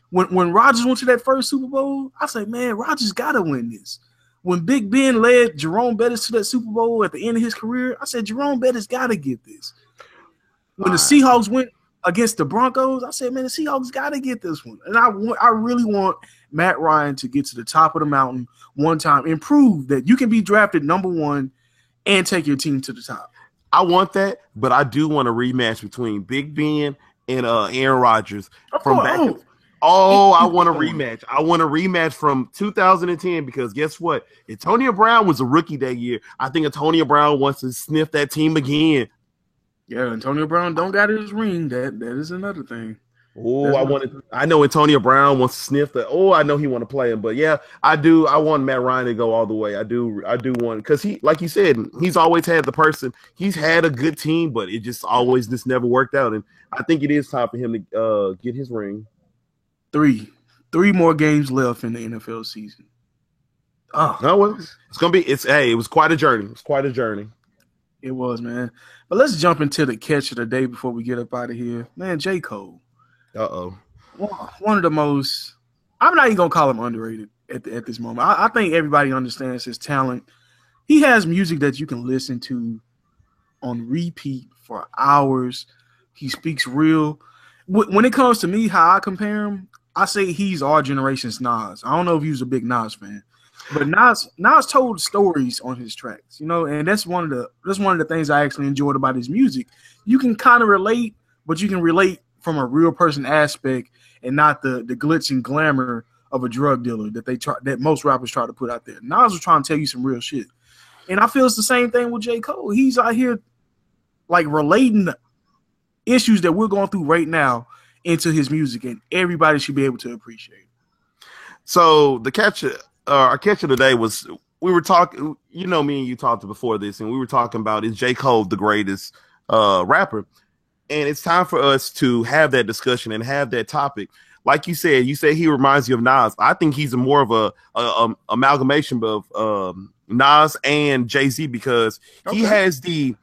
When Rodgers went to that first Super Bowl, I said, man, Rodgers got to win this. When Big Ben led Jerome Bettis to that Super Bowl at the end of his career, I said, Jerome Bettis got to get this. When the Seahawks went against the Broncos, I said, man, the Seahawks got to get this one. And I really want Matt Ryan to get to the top of the mountain one time and prove that you can be drafted number 1 and take your team to the top. I want that, but I do want a rematch between Big Ben and Aaron Rodgers from back. I want a rematch. I want a rematch from 2010 because guess what? Antonio Brown was a rookie that year. I think Antonio Brown wants to sniff that team again. Yeah, Antonio Brown don't got his ring. That is another thing. I know Antonio Brown wants to sniff that. I know he want to play him, but yeah, I do. I want Matt Ryan to go all the way. I do want because he, like you said, he's always had the person. He's had a good team, but it just never worked out. And I think it is time for him to get his ring. 3 more games left in the NFL season. It's gonna be. It was quite a journey. It was, man. But let's jump into the catch of the day before we get up out of here, man. J. Cole. One of the most. I'm not even gonna call him underrated at this moment. I think everybody understands his talent. He has music that you can listen to on repeat for hours. He speaks real. When it comes to me, how I compare him, I say he's our generation's Nas. I don't know if he was a big Nas fan, but Nas told stories on his tracks, and that's one of the things I actually enjoyed about his music. You can kind of relate, but you can relate from a real person aspect and not the glitz and glamour of a drug dealer that most rappers try to put out there. Nas was trying to tell you some real shit. And I feel it's the same thing with J. Cole. He's out here like relating the issues that we're going through right now into his music, and everybody should be able to appreciate it. So our catcher today was, we were talking, you know, me and you talked before this, and we were talking about, is J. Cole the greatest rapper? And it's time for us to have that discussion and have that topic. Like you said he reminds you of Nas. I think he's more of a amalgamation of Nas and Jay-Z, because he has the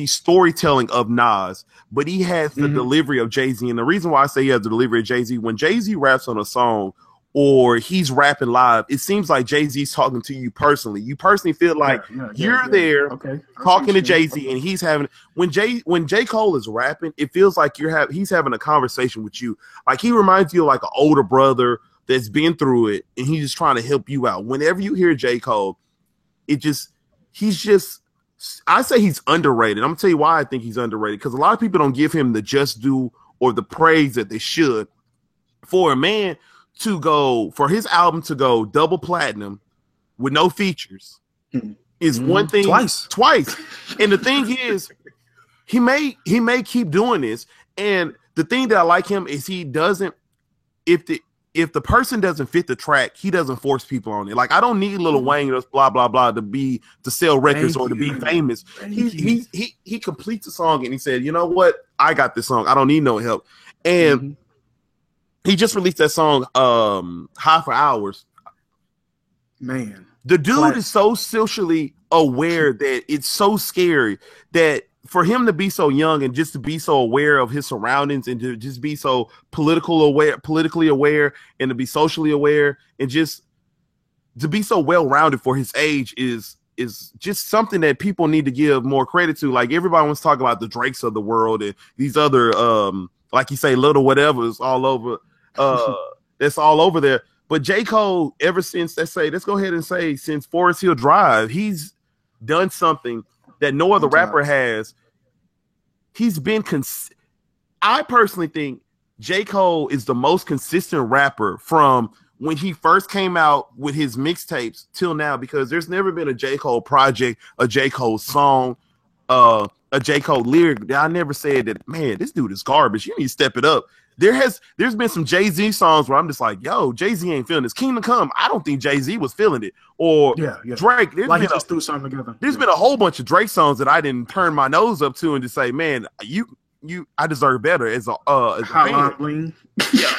storytelling of Nas, but he has the delivery of Jay-Z. And the reason why I say he has the delivery of Jay-Z, when Jay-Z raps on a song or he's rapping live, it seems like Jay-Z's talking to you personally. You personally feel like you're there talking to Jay-Z, and he's having, when J. Cole is rapping, it feels like he's having a conversation with you. Like he reminds you of like an older brother that's been through it, and he's just trying to help you out. Whenever you hear J. Cole, I say he's underrated. I'm gonna tell you why I think he's underrated, because a lot of people don't give him the just due or the praise that they should. For a man to go, for his album to go double platinum with no features is one thing. Twice. And the thing is, he may keep doing this. And the thing that I like him is he doesn't, if the person doesn't fit the track, he doesn't force people on it. Like, I don't need Lil Wayne or blah blah blah to sell records or to be famous. He completes the song and he said, you know what, I got this song, I don't need no help. And he just released that song, High for Hours. Man, the dude is so socially aware that it's so scary that for him to be so young and just to be so aware of his surroundings and to just be so politically aware and to be socially aware and just to be so well-rounded for his age is just something that people need to give more credit to. Like, everybody wants to talk about the Drakes of the world and these other, like you say, little whatever's all over, that's all over there. But J. Cole, ever since, let's go ahead and say, since Forest Hill Drive, he's done something that no other rapper has. He's been I personally think J. Cole is the most consistent rapper from when he first came out with his mixtapes till now, because there's never been a J. Cole project, a J. Cole song, a J. Cole lyric that I never said that, man, this dude is garbage, you need to step it up. There's been some Jay-Z songs where I'm just like, yo, Jay-Z ain't feeling this. Kingdom Come, I don't think Jay-Z was feeling it. Or Drake, like he just threw something together. There's been a whole bunch of Drake songs that I didn't turn my nose up to and just say, man, I deserve better as a fan. Yeah,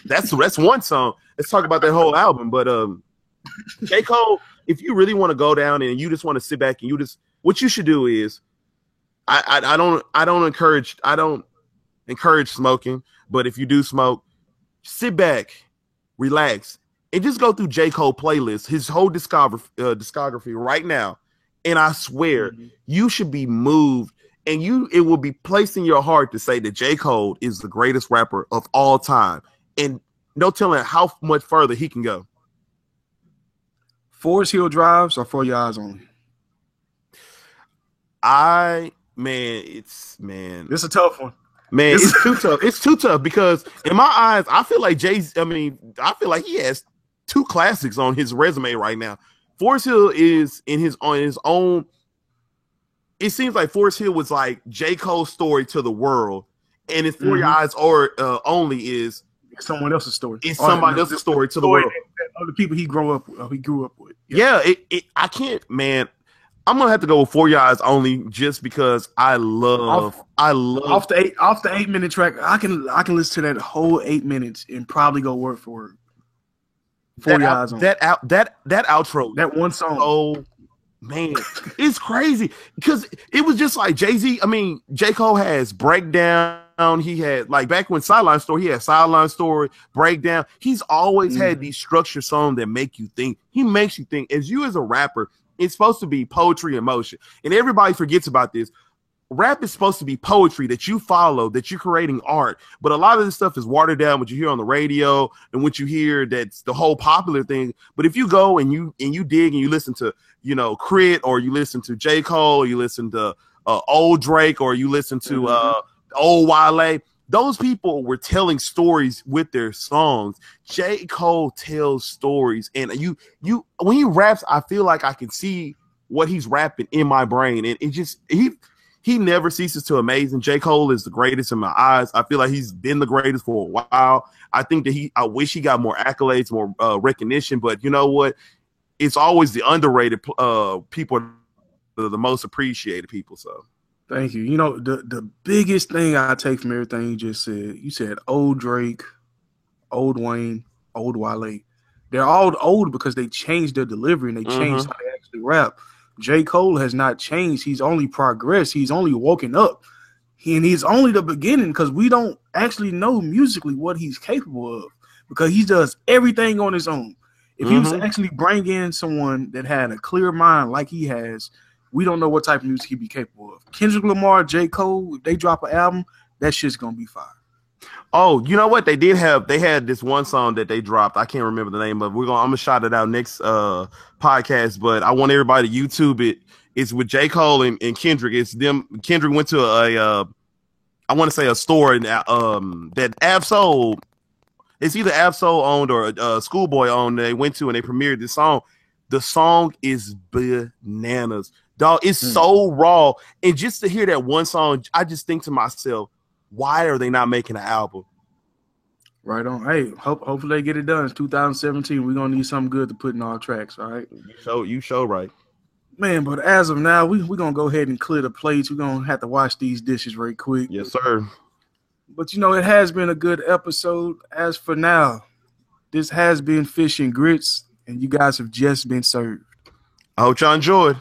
that's one song. Let's talk about that whole album. But J. Cole, if you really want to go down and you just want to sit back and what you should do is, I don't encourage smoking. But if you do smoke, sit back, relax, and just go through J. Cole playlist, his whole discography right now. And I swear, you should be moved, and it will be placed in your heart to say that J. Cole is the greatest rapper of all time. And no telling how much further he can go. Forest Hill Drives or For Your Eyes Only? It's a tough one. Man, it's too tough. It's too tough because in my eyes, I feel like I feel like he has two classics on his resume right now. Forest Hill is on his own. It seems like Forest Hill was like J. Cole's story to the world, and it's For Your Eyes or Only is someone else's story. It's somebody else's story to the world. Of the people he grew up with. Yeah, I can't, man. I'm gonna have to go with For Your Eyes Only just because I love off the 8 minute track. I can listen to that whole 8 minutes and probably go word for word. For Your Eyes Only. That outro, that one song. Oh man, it's crazy because it was just like Jay-Z. I mean, J. Cole has Breakdown. He had, like, back when Sideline Story, he had Sideline Story, Breakdown. He's always had these structured songs that make you think. He makes you think. As a rapper, it's supposed to be poetry in motion. And everybody forgets about this. Rap is supposed to be poetry that you follow, that you're creating art. But a lot of this stuff is watered down, what you hear on the radio and what you hear that's the whole popular thing. But if you go and you dig and you listen to, Crit, or you listen to J. Cole, or you listen to old Drake, or you listen to old Wale, those people were telling stories with their songs. J. Cole tells stories, and you when he raps, I feel like I can see what he's rapping in my brain, and it just he never ceases to amaze. And J. Cole is the greatest in my eyes. I feel like he's been the greatest for a while. I think that I wish he got more accolades, more recognition, but you know what? It's always the underrated people are the most appreciated people. So. Thank you. You know, the biggest thing I take from everything you just said, you said old Drake, old Wayne, old Wale. They're all old because they changed their delivery and they changed how they actually rap. J. Cole has not changed. He's only progressed. He's only woken up. And he's only the beginning because we don't actually know musically what he's capable of because he does everything on his own. If he was to actually bring in someone that had a clear mind like he has, we don't know what type of music he'd be capable of. Kendrick Lamar, J. Cole, if they drop an album, that shit's gonna be fire. Oh, you know what? They had this one song that they dropped. I can't remember the name of it. I'm gonna shout it out next podcast, but I want everybody to YouTube it. It's with J. Cole and Kendrick. It's them. Kendrick went to I want to say a store that Ab-Soul. It's either Ab-Soul owned or Schoolboy owned. They went to and they premiered this song. The song is bananas. Dog, it's so raw. And just to hear that one song, I just think to myself, why are they not making an album? Right on. Hey, hopefully they get it done. It's 2017. We're going to need something good to put in our tracks, all right? You show right. Man, but as of now, we're going to go ahead and clear the plates. We're going to have to wash these dishes right quick. Yes, sir. But, you know, it has been a good episode. As for now, this has been Fish and Grits, and you guys have just been served. I hope y'all enjoyed.